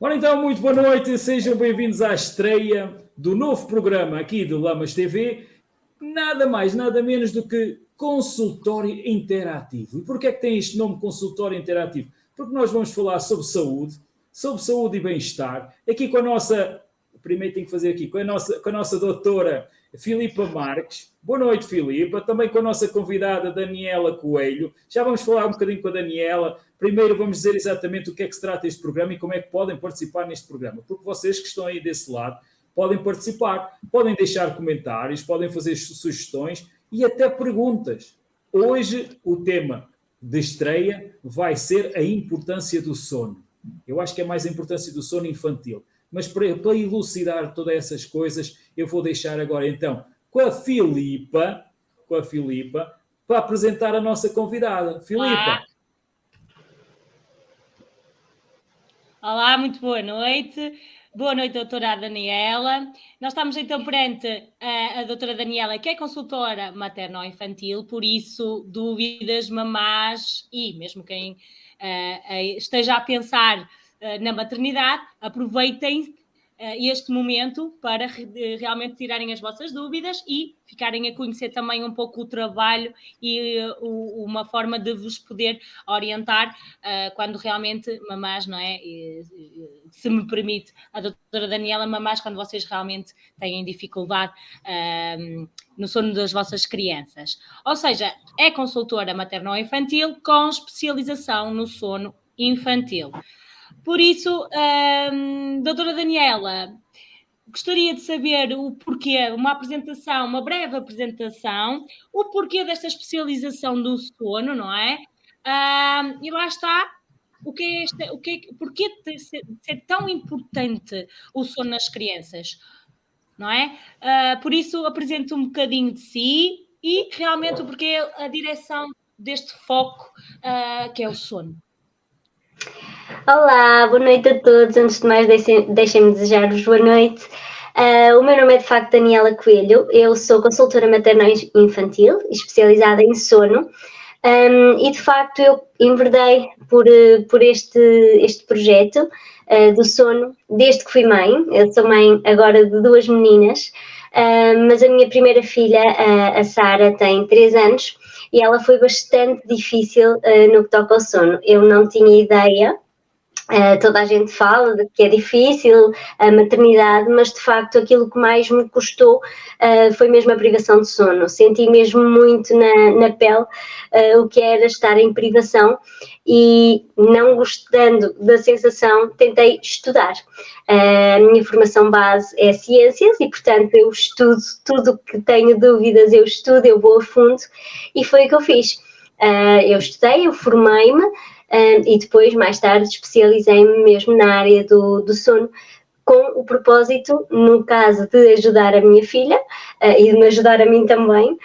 Ora então, muito boa noite, sejam bem-vindos à estreia do novo programa aqui do Lamas TV, nada mais, nada menos do que consultório interativo. E porquê é que tem este nome consultório interativo? Porque nós vamos falar sobre saúde e bem-estar, aqui com a nossa, primeiro tenho que fazer aqui, com a nossa doutora Filipa Marques. Boa noite, Filipa. Também com a nossa convidada Daniela Coelho. Já vamos falar um bocadinho com a Daniela. Primeiro vamos dizer exatamente o que é que se trata este programa e como é que podem participar neste programa. Porque vocês que estão aí desse lado podem participar, podem deixar comentários, podem fazer sugestões e até perguntas. Hoje o tema de estreia vai ser a importância do sono. Eu acho que é mais a importância do sono infantil. Mas para elucidar todas essas coisas, eu vou deixar agora então com a Filipa, para apresentar a nossa convidada. Filipa. Olá, muito boa noite. Boa noite, doutora Daniela. Nós estamos então perante a doutora Daniela, que é consultora materno-infantil, por isso, dúvidas, mamás e mesmo quem esteja a pensar na maternidade, aproveitem este momento para realmente tirarem as vossas dúvidas e ficarem a conhecer também um pouco o trabalho e uma forma de vos poder orientar quando realmente mamás, não é? Se me permite a doutora Daniela, mamás quando vocês realmente têm dificuldade no sono das vossas crianças. Ou seja, é consultora materno-infantil com especialização no sono infantil. Por isso, doutora Daniela, gostaria de saber o porquê, uma breve apresentação, o porquê desta especialização do sono, não é? E lá está, porquê de ser tão importante o sono nas crianças, não é? Por isso, apresento um bocadinho de si e realmente o porquê a direção deste foco que é o sono. Olá, boa noite a todos. Antes de mais, deixem-me desejar-vos boa noite. O meu nome é de facto Daniela Coelho, eu sou consultora materno-infantil, especializada em sono, e de facto eu enverdei por este projeto do sono desde que fui mãe. Eu sou mãe agora de 2 meninas, mas a minha primeira filha, a Sara, tem 3 anos e ela foi bastante difícil no que toca ao sono. Eu não tinha ideia. Toda a gente fala de que é difícil a maternidade, mas de facto aquilo que mais me custou foi mesmo a privação de sono. Senti mesmo muito na pele o que era estar em privação e, não gostando da sensação, tentei estudar. A minha formação base é ciências e, portanto, eu estudo tudo que tenho dúvidas, eu vou a fundo e foi o que eu fiz. Eu estudei, eu formei-me, e depois, mais tarde, especializei-me mesmo na área do sono, com o propósito, no caso, de ajudar a minha filha e de me ajudar a mim também,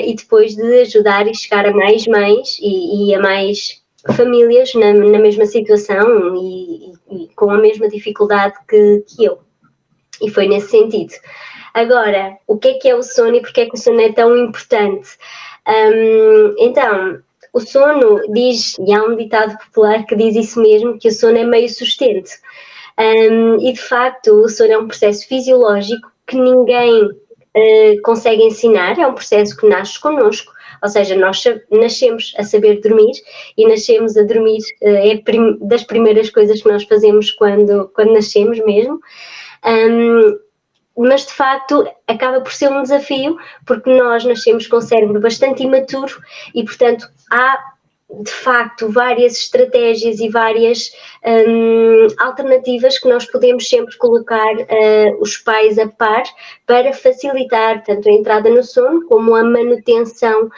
e depois de ajudar e chegar a mais mães e a mais famílias na mesma situação e com a mesma dificuldade que eu. E foi nesse sentido. Agora, o que é o sono e porque é que o sono é tão importante? Então, o sono diz, e há um ditado popular que diz isso mesmo, que o sono é meio sustento. E de facto o sono é um processo fisiológico que ninguém consegue ensinar, é um processo que nasce connosco, ou seja, nós nascemos a saber dormir e nascemos a dormir, é das primeiras coisas que nós fazemos quando nascemos mesmo. Mas de facto acaba por ser um desafio porque nós nascemos com o cérebro bastante imaturo e, portanto, há de facto várias estratégias e várias alternativas que nós podemos sempre colocar os pais a par para facilitar tanto a entrada no sono como a manutenção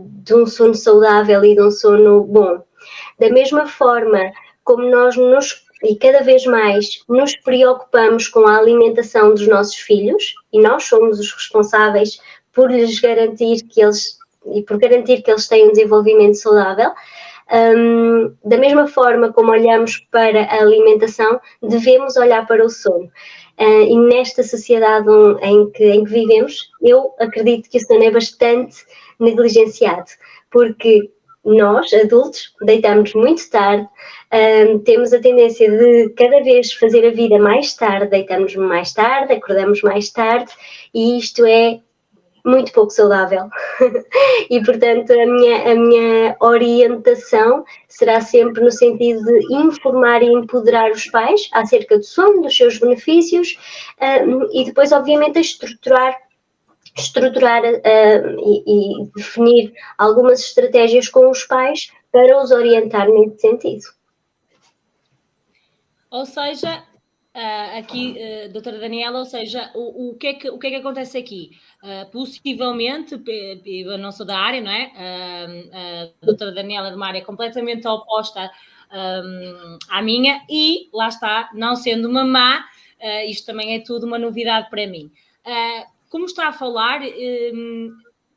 de um sono saudável e de um sono bom. Da mesma forma como nós e cada vez mais nos preocupamos com a alimentação dos nossos filhos e nós somos os responsáveis por lhes garantir que eles têm um desenvolvimento saudável. Da mesma forma como olhamos para a alimentação, devemos olhar para o sono. E nesta sociedade em que vivemos, eu acredito que o sono é bastante negligenciado, porque nós, adultos, deitamos muito tarde, temos a tendência de cada vez fazer a vida mais tarde, deitamos mais tarde, acordamos mais tarde, e isto é muito pouco saudável. E, portanto, a minha orientação será sempre no sentido de informar e empoderar os pais acerca do sono, dos seus benefícios, e depois, obviamente, a estruturar e definir algumas estratégias com os pais para os orientar nesse sentido. Ou seja, aqui, doutora Daniela, ou seja, o que é que acontece aqui? Possivelmente, eu não sou da área, não é? A doutora Daniela é de uma área completamente oposta à minha e, lá está, não sendo mamã, isto também é tudo uma novidade para mim. Como está a falar,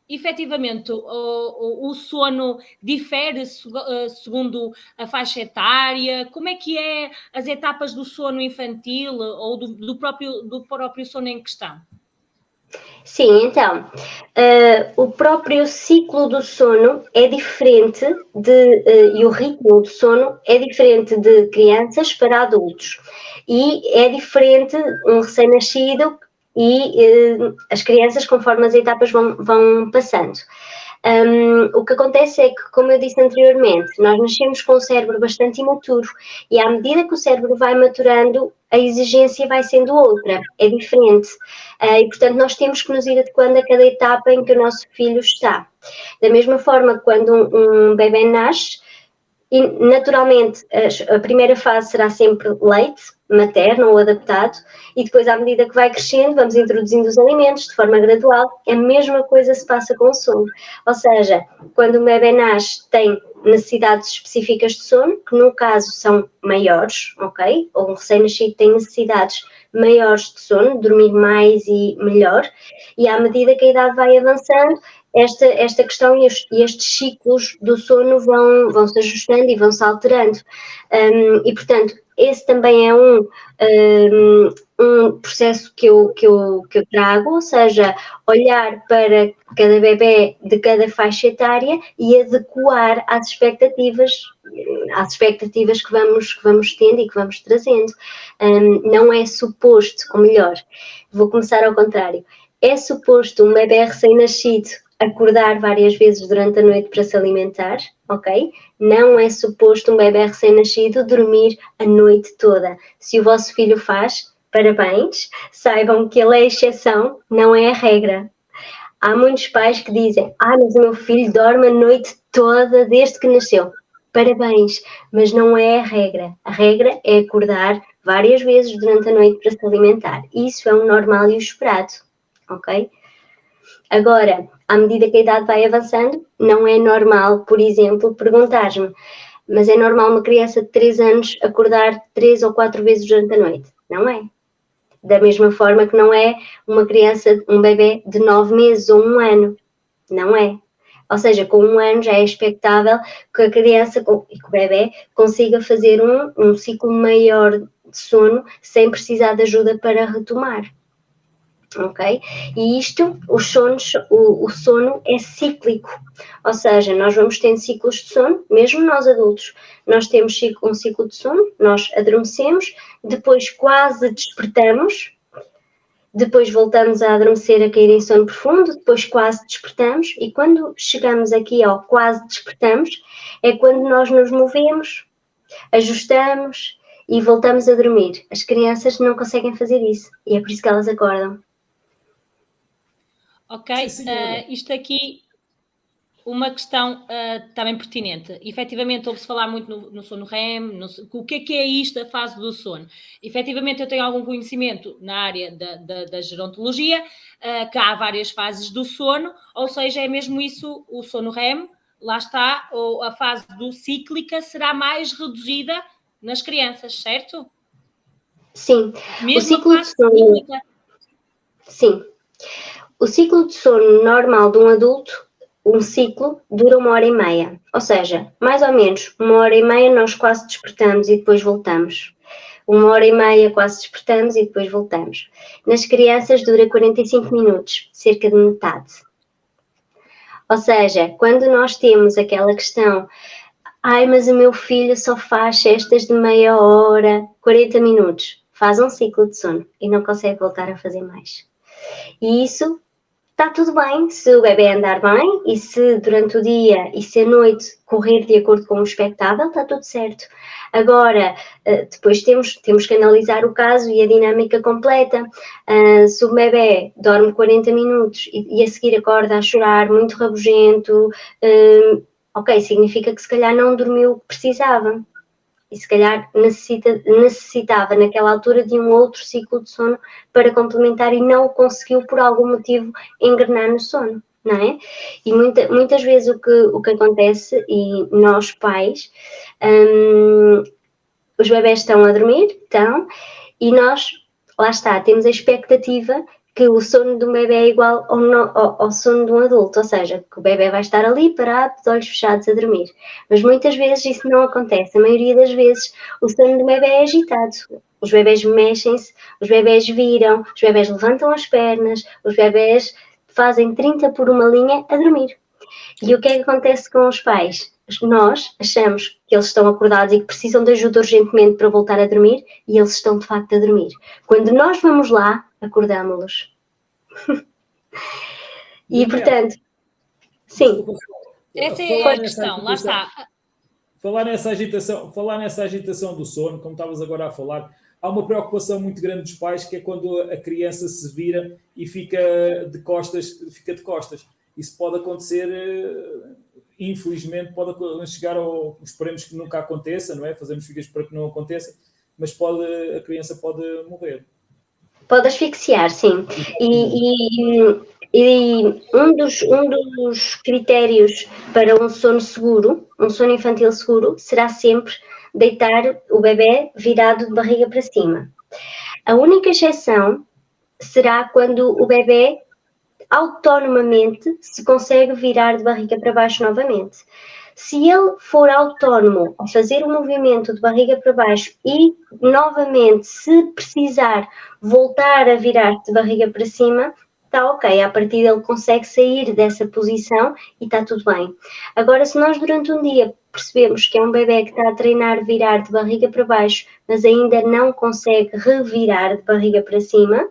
efetivamente, o sono difere segundo a faixa etária? Como é que é as etapas do sono infantil ou do próprio sono em questão? Sim, então, o próprio ciclo do sono é diferente e o ritmo do sono é diferente de crianças para adultos. E é diferente um recém-nascido e as crianças conforme as etapas vão passando. O que acontece é que, como eu disse anteriormente, nós nascemos com o cérebro bastante imaturo e à medida que o cérebro vai maturando, a exigência vai sendo outra, é diferente. E, portanto, nós temos que nos ir adequando a cada etapa em que o nosso filho está. Da mesma forma que quando um bebê nasce, e naturalmente a primeira fase será sempre leite materno ou adaptado e depois à medida que vai crescendo vamos introduzindo os alimentos de forma gradual. A mesma coisa se passa com o sono, ou seja, quando o bebê nasce tem necessidades específicas de sono, que no caso são maiores, ok? Ou um recém-nascido tem necessidades maiores de sono, dormir mais e melhor, e à medida que a idade vai avançando, esta questão e estes ciclos do sono vão se ajustando e vão se alterando. E, portanto, esse também é um processo que eu trago, ou seja, olhar para cada bebê de cada faixa etária e adequar às expectativas que vamos tendo e que vamos trazendo. Não é suposto, ou melhor, vou começar ao contrário, é suposto um bebê recém-nascido acordar várias vezes durante a noite para se alimentar, ok? Não é suposto um bebê recém-nascido dormir a noite toda. Se o vosso filho faz, parabéns, saibam que ele é a exceção, não é a regra. Há muitos pais que dizem, mas o meu filho dorme a noite toda desde que nasceu. Parabéns, mas não é a regra. A regra é acordar várias vezes durante a noite para se alimentar. Isso é o normal e o esperado, ok? Agora, à medida que a idade vai avançando, não é normal, por exemplo, perguntar-me, mas é normal uma criança de 3 anos acordar 3 ou 4 vezes durante a noite? Não é. Da mesma forma que não é uma criança, um bebê de 9 meses ou 1 ano. Não é. Ou seja, com 1 ano já é expectável que a criança e que o bebê consiga fazer um ciclo maior de sono sem precisar de ajuda para retomar. Ok? E isto, o sono é cíclico, ou seja, nós vamos tendo ciclos de sono, mesmo nós adultos, nós temos um ciclo de sono, nós adormecemos, depois quase despertamos, depois voltamos a adormecer, a cair em sono profundo, depois quase despertamos e quando chegamos aqui ao quase despertamos, é quando nós nos movemos, ajustamos e voltamos a dormir. As crianças não conseguem fazer isso e é por isso que elas acordam. Ok, isto aqui, uma questão também pertinente. Efetivamente, ouve-se falar muito no sono REM, o que é isto, a fase do sono? Efetivamente, eu tenho algum conhecimento na área da gerontologia, que há várias fases do sono, ou seja, é mesmo isso, o sono REM, lá está, ou a fase do cíclica será mais reduzida nas crianças, certo? Sim, mesmo o ciclo de sono. Cíclica. Sim. O ciclo de sono normal de um adulto, um ciclo, dura 1h30. Ou seja, mais ou menos 1h30 nós quase despertamos e depois voltamos. 1h30 quase despertamos e depois voltamos. Nas crianças dura 45 minutos, cerca de metade. Ou seja, quando nós temos aquela questão, ai, mas o meu filho só faz cestas de meia hora, 40 minutos, faz um ciclo de sono e não consegue voltar a fazer mais. E isso está tudo bem se o bebê andar bem e se durante o dia e se a noite correr de acordo com o expectável, está tudo certo. Agora, depois temos que analisar o caso e a dinâmica completa. Se o bebê dorme 40 minutos e a seguir acorda a chorar, muito rabugento, ok, significa que se calhar não dormiu o que precisava. E se calhar necessitava naquela altura de um outro ciclo de sono para complementar e não conseguiu por algum motivo engrenar no sono, não é? E muitas vezes o que acontece, e nós pais, os bebés estão a dormir, e nós, lá está, temos a expectativa que o sono de um bebê é igual ao sono de um adulto, ou seja, que o bebê vai estar ali parado, de olhos fechados a dormir. Mas muitas vezes isso não acontece. A maioria das vezes o sono do bebê é agitado. Os bebés mexem-se, os bebés viram, os bebés levantam as pernas, os bebés fazem 30 por uma linha a dormir. E o que é que acontece com os pais? Nós achamos que eles estão acordados e que precisam de ajuda urgentemente para voltar a dormir e eles estão de facto a dormir. Quando nós vamos lá, acordámos-los. E portanto, sim. Essa é a questão, lá está. Falar nessa agitação do sono, como estavas agora a falar, há uma preocupação muito grande dos pais, que é quando a criança se vira e fica de costas. Isso pode acontecer, infelizmente, pode chegar ao... Esperemos que nunca aconteça, não é? Fazemos figas para que não aconteça, mas a criança pode morrer. Pode asfixiar, sim. E um dos critérios para um sono seguro, um sono infantil seguro, será sempre deitar o bebê virado de barriga para cima. A única exceção será quando o bebê autonomamente se consegue virar de barriga para baixo novamente. Se ele for autónomo a fazer o movimento de barriga para baixo e, novamente, se precisar voltar a virar de barriga para cima, está ok. A partir dele consegue sair dessa posição e está tudo bem. Agora, se nós durante um dia percebemos que é um bebê que está a treinar virar de barriga para baixo, mas ainda não consegue revirar de barriga para cima,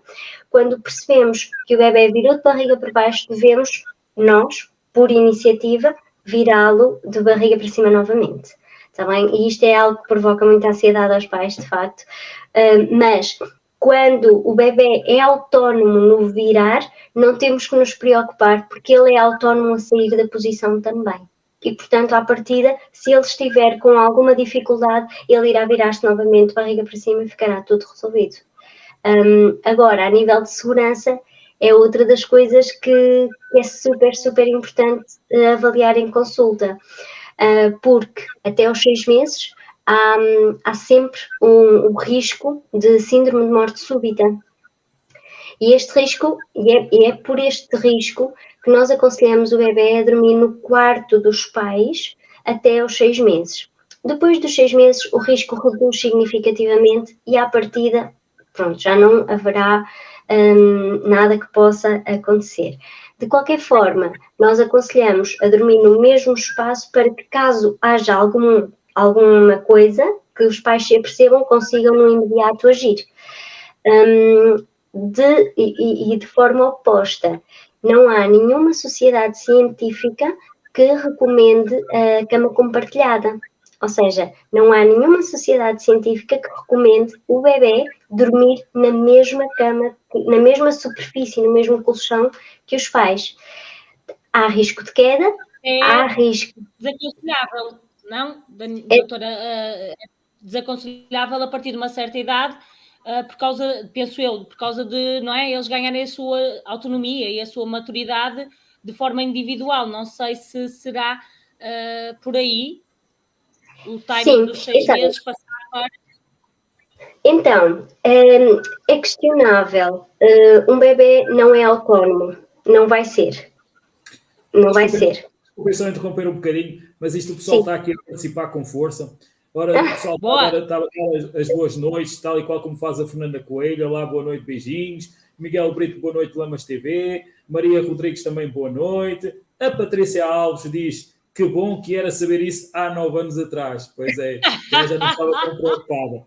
quando percebemos que o bebê virou de barriga para baixo, devemos, nós, por iniciativa, virá-lo de barriga para cima novamente. Está bem? E isto é algo que provoca muita ansiedade aos pais, de facto. Mas quando o bebê é autónomo no virar, não temos que nos preocupar, porque ele é autónomo a sair da posição também. E, portanto, à partida, se ele estiver com alguma dificuldade, ele irá virar-se novamente de barriga para cima e ficará tudo resolvido. Agora, a nível de segurança, é outra das coisas que é super, super importante avaliar em consulta, porque até aos 6 meses há sempre um risco de síndrome de morte súbita. E este risco, é por este risco que nós aconselhamos o bebê a dormir no quarto dos pais até aos 6 meses. Depois dos 6 meses, o risco reduz significativamente e, à partida, pronto, já não haverá nada que possa acontecer. De qualquer forma, nós aconselhamos a dormir no mesmo espaço para que, caso haja alguma coisa que os pais se apercebam, consigam no imediato agir. De forma oposta, não há nenhuma sociedade científica que recomende a cama compartilhada. Ou seja, não há nenhuma sociedade científica que recomende o bebê dormir na mesma cama, na mesma superfície, no mesmo colchão que os pais. Há risco de queda, há risco... Desaconselhável, não? Doutora, desaconselhável a partir de uma certa idade, por causa, penso eu, por causa de, não é, eles ganharem a sua autonomia e a sua maturidade de forma individual. Não sei se será por aí o timing dos 6 meses passar para... Então, é questionável. Um bebê não é autónomo. Não vai ser. Não vai ser. Vou só interromper um bocadinho, mas isto o pessoal está aqui a participar com força. Ora, o pessoal está a dar as boas noites, tal e qual como faz a Fernanda Coelho. Olá, boa noite, beijinhos. Miguel Brito, boa noite, Lamas TV. Maria Rodrigues também, boa noite. A Patrícia Alves diz que bom que era saber isso há 9 anos atrás. Pois é, eu já não estava tão preocupada.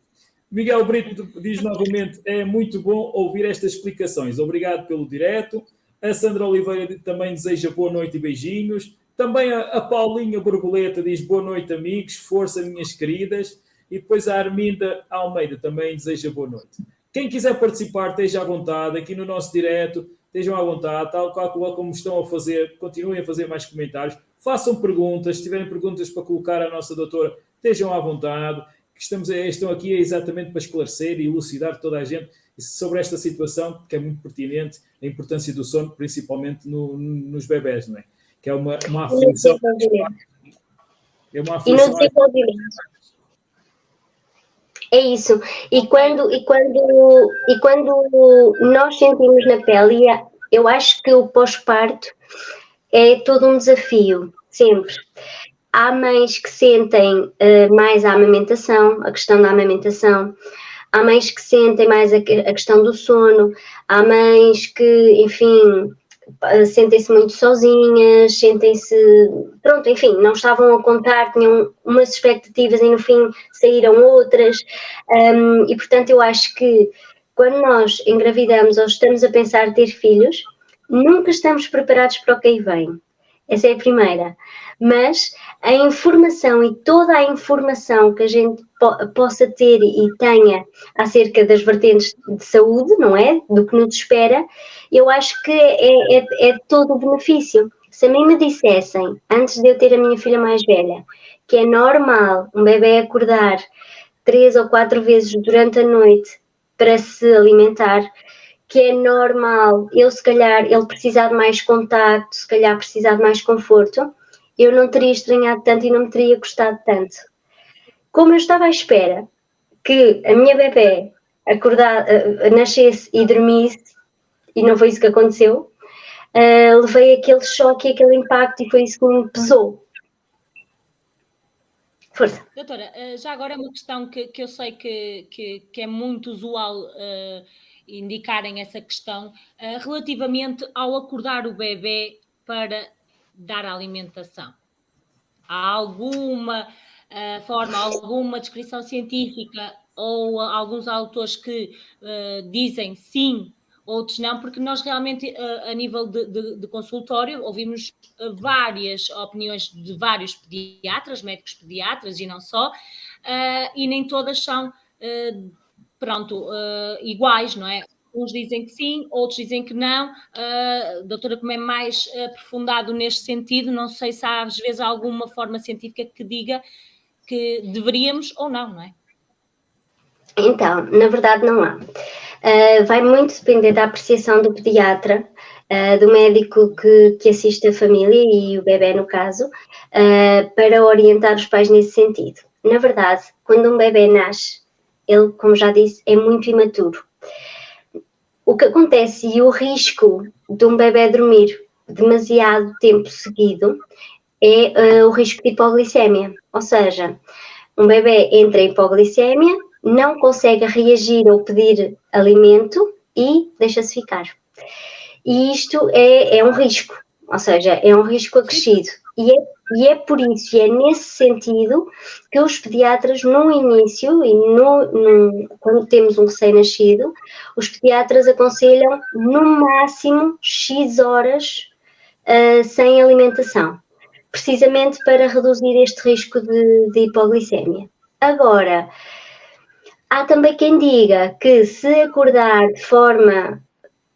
Miguel Brito diz novamente, é muito bom ouvir estas explicações. Obrigado pelo direto. A Sandra Oliveira também deseja boa noite e beijinhos. Também a Paulinha Borboleta diz boa noite, amigos. Força, minhas queridas. E depois a Arminda Almeida também deseja boa noite. Quem quiser participar, esteja à vontade. Aqui no nosso direto, estejam à vontade. Tal como estão a fazer, continuem a fazer mais comentários. Façam perguntas. Se tiverem perguntas para colocar à nossa doutora, estejam à vontade. Estão aqui exatamente para esclarecer e elucidar toda a gente sobre esta situação, que é muito pertinente, a importância do sono, principalmente nos bebés, não é? Que é uma aflição. É uma aflição. E no desenvolvimento. É isso. E quando nós sentimos na pele, eu acho que o pós-parto é todo um desafio, sempre. Há mães que sentem mais a amamentação, a questão da amamentação. Há mães que sentem mais a questão do sono. Há mães que, enfim, sentem-se muito sozinhas, sentem-se... Pronto, enfim, não estavam a contar, tinham umas expectativas e no fim saíram outras. E, portanto, eu acho que quando nós engravidamos ou estamos a pensar ter filhos, nunca estamos preparados para o que aí vem. Essa é a primeira. Mas a informação e toda a informação que a gente possa ter e tenha acerca das vertentes de saúde, não é? Do que nos espera, eu acho que é todo o benefício. Se a mim me dissessem, antes de eu ter a minha filha mais velha, que é normal um bebê acordar 3 ou 4 vezes durante a noite para se alimentar, que é normal se calhar, ele precisar de mais contacto, se calhar precisar de mais conforto, eu não teria estranhado tanto e não me teria gostado tanto. Como eu estava à espera que a minha bebê nascesse e dormisse, e não foi isso que aconteceu, levei aquele choque e aquele impacto e foi isso que me pesou. Força. Doutora, já agora é uma questão que eu sei que é muito usual indicarem essa questão, relativamente ao acordar o bebê para dar alimentação. Há alguma forma, alguma descrição científica ou alguns autores que dizem sim, outros não, porque nós realmente, a nível de consultório, ouvimos várias opiniões de vários pediatras, médicos pediatras e não só, e nem todas são, iguais, não é? Uns dizem que sim, outros dizem que não. Doutora, como é mais aprofundado neste sentido, não sei se há às vezes alguma forma científica que diga que deveríamos ou não, não é? Então, na verdade não há. Vai muito depender da apreciação do pediatra, do médico que assiste a família e o bebê no caso, para orientar os pais nesse sentido. Na verdade, quando um bebê nasce, ele, como já disse, é muito imaturo. O que acontece e o risco de um bebê dormir demasiado tempo seguido é o risco de hipoglicemia. Ou seja, um bebê entra em hipoglicemia, não consegue reagir ou pedir alimento e deixa-se ficar. E isto é um risco, ou seja, é um risco acrescido. E é por isso, e é nesse sentido, que os pediatras no início, e quando temos um recém-nascido, os pediatras aconselham no máximo X horas sem alimentação, precisamente para reduzir este risco de hipoglicemia. Agora, há também quem diga que se acordar de forma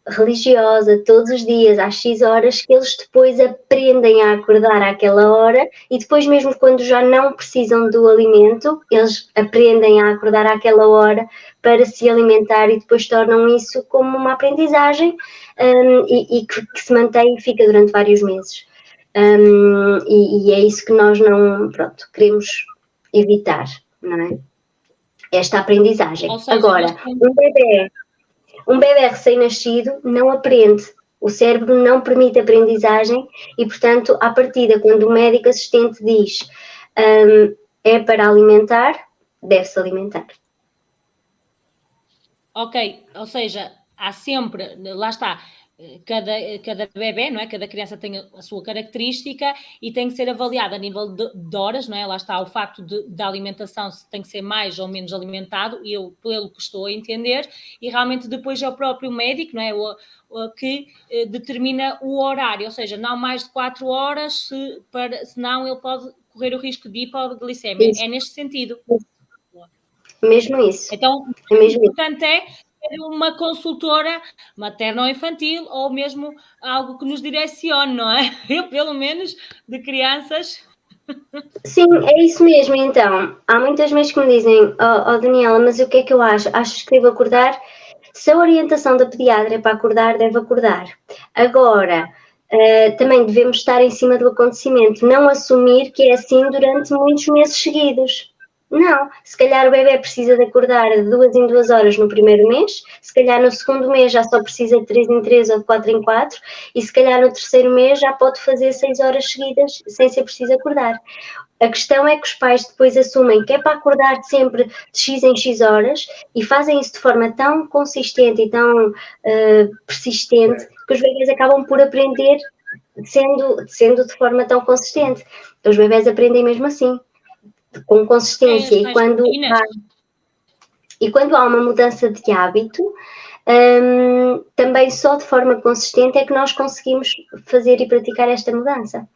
religiosa todos os dias às X horas, que eles depois aprendem a acordar àquela hora e depois mesmo quando já não precisam do alimento, eles aprendem a acordar àquela hora para se alimentar e depois tornam isso como uma aprendizagem e que se mantém e fica durante vários meses. E é isso que nós não, queremos evitar, não é? Esta aprendizagem. Seja, agora, um bebê recém-nascido não aprende. O cérebro não permite aprendizagem e, portanto, à partida, quando o médico assistente diz é para alimentar, deve-se alimentar. Ok, ou seja, há sempre, lá está, cada bebê, não é? Cada criança tem a sua característica e tem que ser avaliada a nível de horas, não é? Lá está o facto da alimentação, se tem que ser mais ou menos alimentado, eu, pelo que estou a entender, e realmente depois é o próprio médico, não é? Que determina o horário, ou seja, não mais de 4 horas, senão ele pode correr o risco de hipoglicemia. Isso. É neste sentido. Mesmo isso. Então, É o mesmo isso. importante é ter uma consultora materno ou infantil ou mesmo algo que nos direcione, não é? Eu, pelo menos, de crianças. Sim, é isso mesmo. Então, há muitas mães que me dizem, Daniela, mas o que é que eu acho? Achas que devo acordar? Se a orientação da pediatra é para acordar, deve acordar. Agora, também devemos estar em cima do acontecimento, não assumir que é assim durante muitos meses seguidos. Não, se calhar o bebê precisa de acordar de 2 em 2 horas no primeiro mês, se calhar no segundo mês já só precisa de 3 em 3 ou de 4 em 4, e se calhar no terceiro mês já pode fazer 6 horas seguidas sem ser preciso acordar. A questão é que os pais depois assumem que é para acordar sempre de X em X horas e fazem isso de forma tão consistente e tão persistente que os bebês acabam por aprender sendo de forma tão consistente. Então, os bebês aprendem mesmo assim, com consistência. E quando há uma mudança de hábito, também só de forma consistente é que nós conseguimos fazer e praticar esta mudança.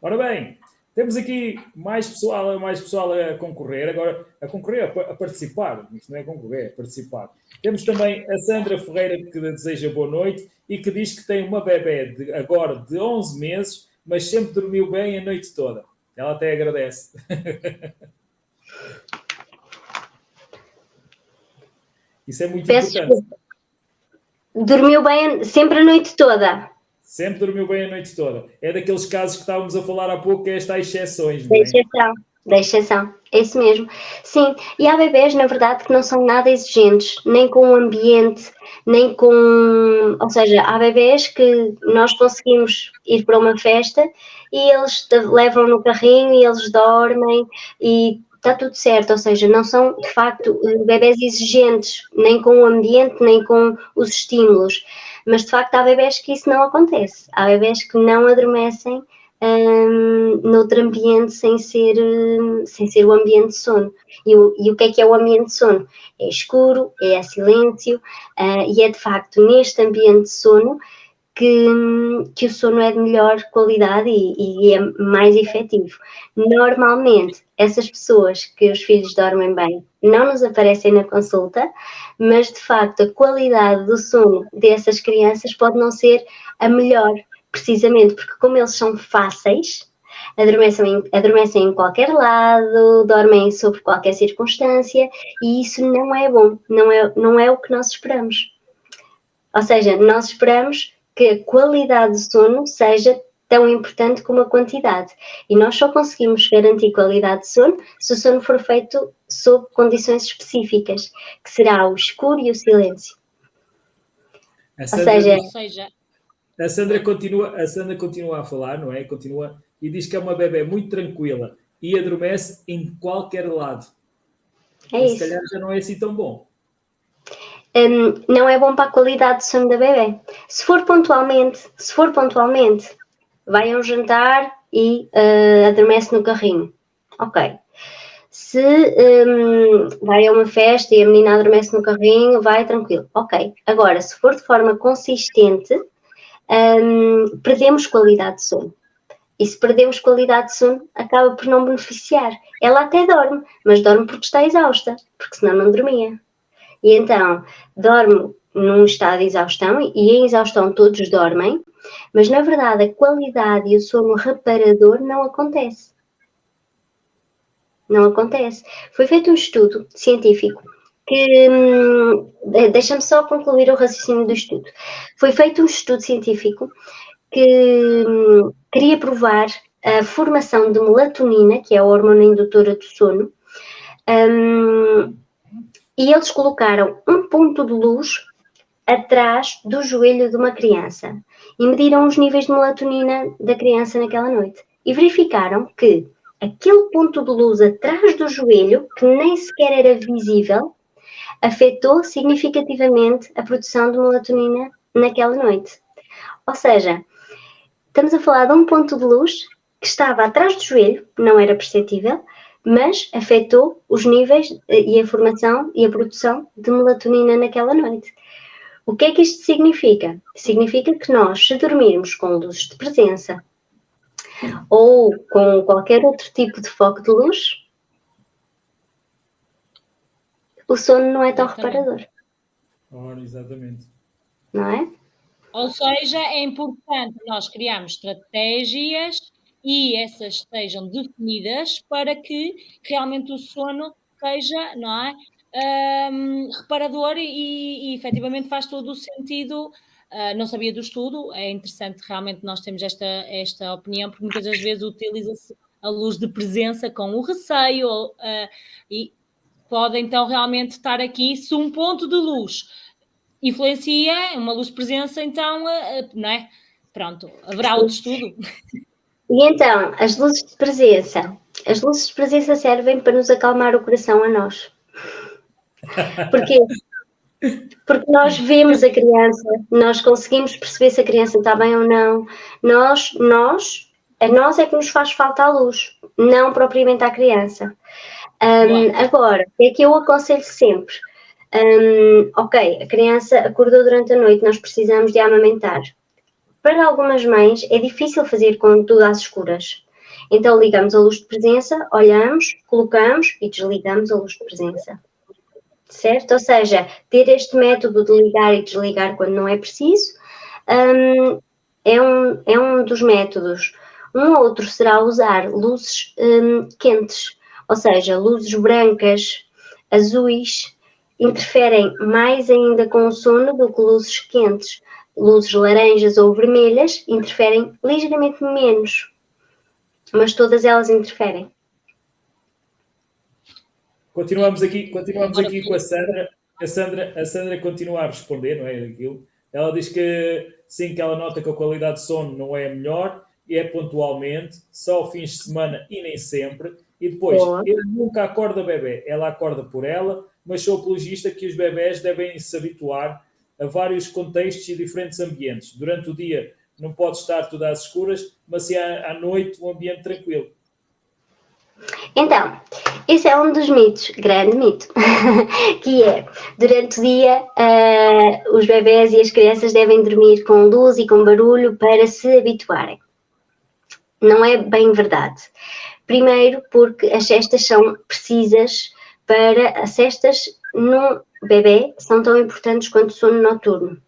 Ora bem, temos aqui mais pessoal a concorrer, agora a participar, isto não é concorrer, é participar. Temos também a Sandra Ferreira, que deseja boa noite e que diz que tem uma bebé agora de 11 meses, mas sempre dormiu bem a noite toda. Ela até agradece. Isso é muito importante. Dormiu bem sempre a noite toda. Sempre dormiu bem a noite toda. É daqueles casos que estávamos a falar há pouco, que é estas exceções, não é? Da exceção, é isso mesmo. Sim, e há bebés, na verdade, que não são nada exigentes, nem com o ambiente, nem com... Ou seja, há bebés que nós conseguimos ir para uma festa e eles levam no carrinho e eles dormem e está tudo certo, ou seja, não são, de facto, bebés exigentes, nem com o ambiente, nem com os estímulos. Mas, de facto, há bebés que isso não acontece. Há bebés que não adormecem noutro ambiente sem ser o ambiente de sono. E o que é o ambiente de sono? É escuro, é silêncio, e é de facto neste ambiente de sono que o sono é de melhor qualidade e é mais efetivo. Normalmente, essas pessoas que os filhos dormem bem não nos aparecem na consulta, mas de facto a qualidade do sono dessas crianças pode não ser a melhor, precisamente porque como eles são fáceis, adormecem em qualquer lado, dormem sobre qualquer circunstância e isso não é bom, não é o que nós esperamos. Ou seja, nós esperamos que a qualidade do sono seja tão importante como a quantidade. E nós só conseguimos garantir qualidade de sono se o sono for feito sob condições específicas, que será o escuro e o silêncio. A Sandra continua a falar, não é? Continua e diz que é uma bebé muito tranquila e adormece em qualquer lado. Se calhar já não é assim tão bom. Não é bom para a qualidade de sono da bebé. Se for pontualmente, vai a um jantar e adormece no carrinho. Ok. Se vai a uma festa e a menina adormece no carrinho, vai tranquilo. Ok. Agora, se for de forma consistente, perdemos qualidade de sono. E se perdemos qualidade de sono, acaba por não beneficiar. Ela até dorme, mas dorme porque está exausta, porque senão não dormia. E então, dorme num estado de exaustão, e em exaustão todos dormem, mas na verdade a qualidade e o sono reparador não acontece. Não acontece. Foi feito um estudo científico que... Deixa-me só concluir o raciocínio do estudo. Foi feito um estudo científico que queria provar a formação de melatonina, que é a hormona indutora do sono, e eles colocaram um ponto de luz atrás do joelho de uma criança e mediram os níveis de melatonina da criança naquela noite. E verificaram que aquele ponto de luz atrás do joelho, que nem sequer era visível, afetou significativamente a produção de melatonina naquela noite. Ou seja, estamos a falar de um ponto de luz que estava atrás do joelho, não era perceptível, mas afetou os níveis e a formação e a produção de melatonina naquela noite. O que é que isto significa? Significa que nós, se dormirmos com luzes de presença ou com qualquer outro tipo de foco de luz, o sono não é tão reparador. Ora, exatamente. Não é? Ou seja, é importante nós criarmos estratégias e essas estejam definidas para que realmente o sono seja, não é? Reparador e efetivamente faz todo o sentido. Não sabia do estudo, é interessante realmente nós temos esta opinião, porque muitas das vezes utiliza-se a luz de presença com o receio e pode então realmente estar aqui, se um ponto de luz influencia, uma luz de presença, então, não é? Pronto, haverá outro estudo. E então, as luzes de presença servem para nos acalmar o coração a nós. Porquê? Porque nós vemos a criança, nós conseguimos perceber se a criança está bem ou não. A nós é que nos faz falta a luz, não propriamente à criança. Agora, o que é que eu aconselho sempre? Ok, a criança acordou durante a noite, nós precisamos de amamentar. Para algumas mães é difícil fazer com tudo às escuras. Então ligamos a luz de presença, olhamos, colocamos e desligamos a luz de presença. Certo? Ou seja, ter este método de ligar e desligar quando não é preciso é um dos métodos. Um outro será usar luzes quentes, ou seja, luzes brancas, azuis, interferem mais ainda com o sono do que luzes quentes. Luzes laranjas ou vermelhas interferem ligeiramente menos, mas todas elas interferem. Continuamos aqui com a Sandra. A Sandra continua a responder, não é? Aquilo. Ela diz que sim, que ela nota que a qualidade de sono não é a melhor e é pontualmente, só aos fins de semana e nem sempre. E depois, ele nunca acorda bebê, ela acorda por ela, mas sou apologista que os bebés devem se habituar a vários contextos e diferentes ambientes. Durante o dia não pode estar tudo às escuras, mas sim à noite um ambiente tranquilo. Então, esse é um dos mitos, grande mito, que é, durante o dia, os bebés e as crianças devem dormir com luz e com barulho para se habituarem. Não é bem verdade. Primeiro, porque as cestas são precisas as cestas no bebê são tão importantes quanto o sono noturno.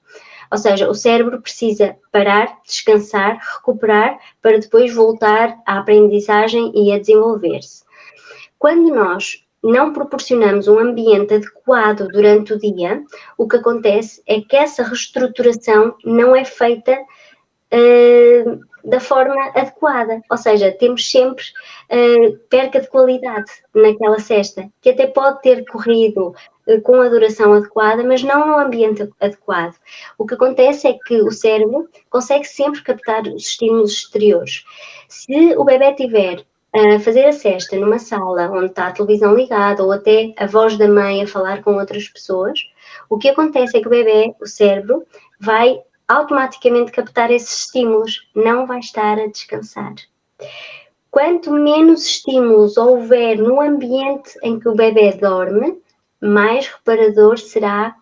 Ou seja, o cérebro precisa parar, descansar, recuperar, para depois voltar à aprendizagem e a desenvolver-se. Quando nós não proporcionamos um ambiente adequado durante o dia, o que acontece é que essa reestruturação não é feita da forma adequada, ou seja, temos sempre perca de qualidade naquela cesta, que até pode ter corrido com a duração adequada, mas não no ambiente adequado. O que acontece é que o cérebro consegue sempre captar os estímulos exteriores. Se o bebê tiver a fazer a cesta numa sala onde está a televisão ligada ou até a voz da mãe a falar com outras pessoas, o que acontece é que o bebê, o cérebro, vai automaticamente captar esses estímulos, não vai estar a descansar. Quanto menos estímulos houver no ambiente em que o bebê dorme, mais reparador será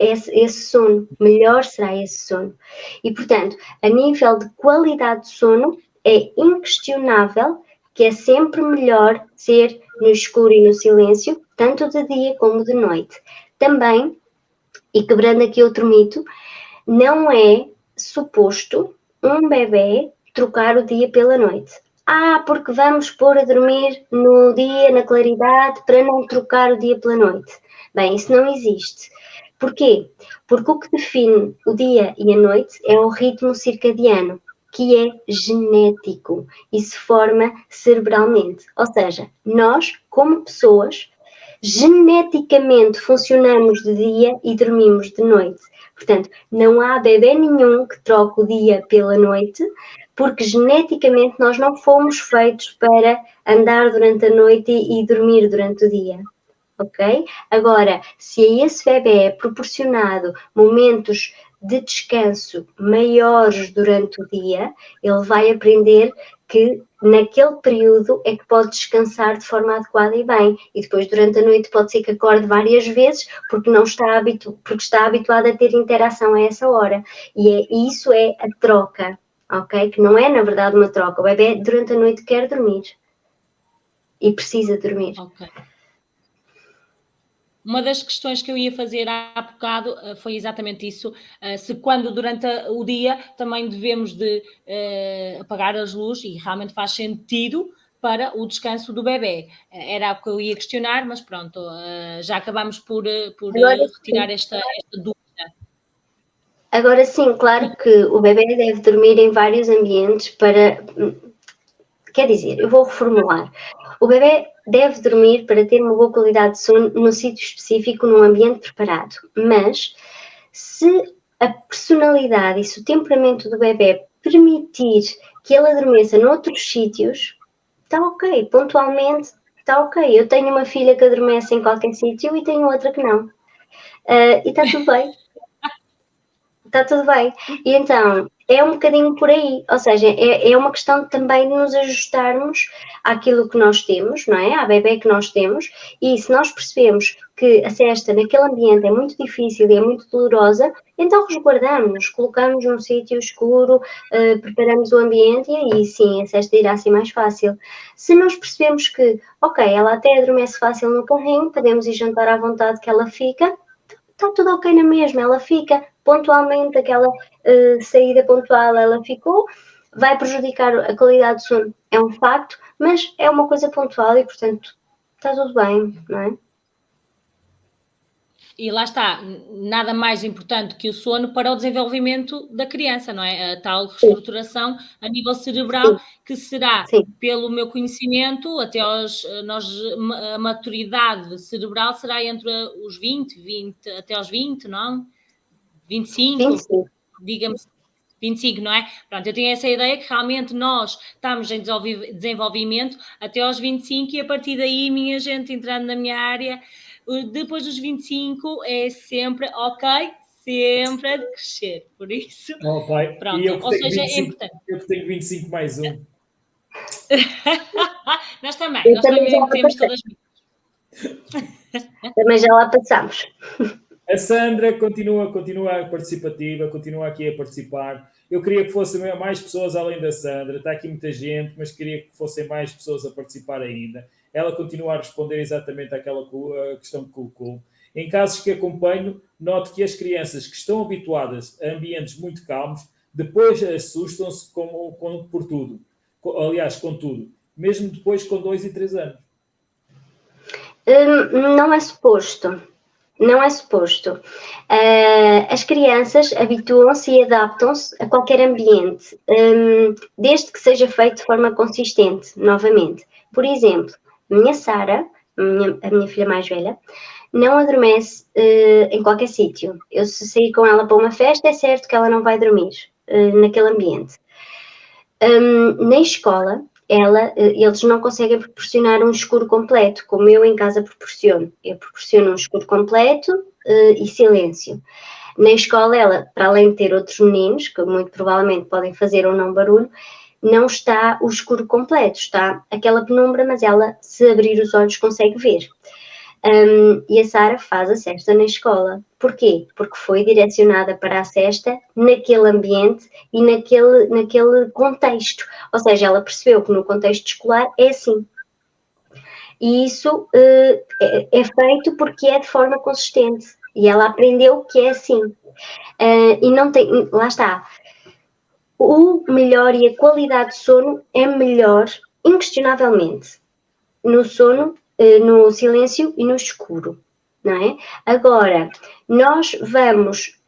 esse sono, melhor será esse sono. E, portanto, a nível de qualidade de sono, é inquestionável que é sempre melhor ser no escuro e no silêncio, tanto de dia como de noite. Também, e quebrando aqui outro mito, não é suposto um bebê trocar o dia pela noite. Porque vamos pôr a dormir no dia, na claridade, para não trocar o dia pela noite. Bem, isso não existe. Porquê? Porque o que define o dia e a noite é o ritmo circadiano, que é genético e se forma cerebralmente. Ou seja, nós, como pessoas, geneticamente funcionamos de dia e dormimos de noite. Portanto, não há bebê nenhum que troque o dia pela noite, porque geneticamente nós não fomos feitos para andar durante a noite e dormir durante o dia. Ok? Agora, se a esse bebê é proporcionado momentos de descanso maiores durante o dia, ele vai aprender que naquele período é que pode descansar de forma adequada e bem. E depois, durante a noite, pode ser que acorde várias vezes porque porque está habituado a ter interação a essa hora. E isso é a troca, ok? Que não é, na verdade, uma troca. O bebê, durante a noite, quer dormir. E precisa dormir. Ok. Uma das questões que eu ia fazer há bocado foi exatamente isso. Se quando durante o dia também devemos de apagar as luzes, e realmente faz sentido para o descanso do bebê. Era o que eu ia questionar, mas pronto, já acabámos por retirar esta dúvida. Agora sim, claro que o bebê deve dormir em vários ambientes para... Quer dizer, eu vou reformular. O bebê deve dormir para ter uma boa qualidade de sono num sítio específico, num ambiente preparado. Mas se a personalidade e se o temperamento do bebê permitir que ele adormeça noutros sítios, está ok, pontualmente está ok. Eu tenho uma filha que adormece em qualquer sítio e tenho outra que não. E está tudo bem. Está tudo bem. E então, é um bocadinho por aí. Ou seja, é uma questão também de nos ajustarmos àquilo que nós temos, não é? À bebé que nós temos. E se nós percebemos que a cesta naquele ambiente é muito difícil e é muito dolorosa, então resguardamos-nos, colocamos num sítio escuro, preparamos o ambiente e aí sim a cesta irá ser mais fácil. Se nós percebemos que, ok, ela até adormece fácil no carrinho, podemos ir jantar à vontade que ela fica, está tudo ok na mesma, ela fica pontualmente, aquela saída pontual ela ficou, vai prejudicar a qualidade de sono, é um facto, mas é uma coisa pontual e, portanto, está tudo bem, não é? E lá está, nada mais importante que o sono para o desenvolvimento da criança, não é? A tal reestruturação a nível cerebral, que será, Sim. pelo meu conhecimento, até a maturidade cerebral será entre os 20 até aos 20, não? 25? 25. Digamos 25, não é? Pronto, eu tenho essa ideia que realmente nós estamos em desenvolvimento até aos 25 e a partir daí, minha gente, entrando na minha área, depois dos 25 é sempre ok, sempre a crescer. Por isso, Oh, pai. pronto. E eu que Ou tenho seja, 25, é importante. eu que tenho 25 mais um. Nós também já temos todas. Também já lá passamos. A Sandra continua participativa, continua aqui a participar. Eu queria que fossem mais pessoas além da Sandra. Está aqui muita gente, mas queria que fossem mais pessoas a participar ainda. Ela continua a responder exatamente àquela questão que colocou. Em casos que acompanho, noto que as crianças que estão habituadas a ambientes muito calmos, depois assustam-se por tudo. Aliás, com tudo. Mesmo depois com 2 e 3 anos. Não é suposto. Não é suposto. As crianças habituam-se e adaptam-se a qualquer ambiente, desde que seja feito de forma consistente, novamente. Por exemplo, minha Sara, a minha filha mais velha, não adormece em qualquer sítio. Eu, se sair com ela para uma festa, é certo que ela não vai dormir naquele ambiente. Na escola, eles não conseguem proporcionar um escuro completo, como eu em casa proporciono. Eu proporciono um escuro completo e silêncio. Na escola, ela, para além de ter outros meninos, que muito provavelmente podem fazer ou não barulho, não está o escuro completo, está aquela penumbra, mas ela, se abrir os olhos, consegue ver. E a Sara faz a cesta na escola. Porquê? Porque foi direcionada para a cesta naquele ambiente e naquele contexto. Ou seja, ela percebeu que no contexto escolar é assim. E isso é feito porque é de forma consistente. E ela aprendeu que é assim. E não tem... Lá está. O melhor e a qualidade de sono é melhor, inquestionavelmente, no sono, no silêncio e no escuro, não é? Agora, nós vamos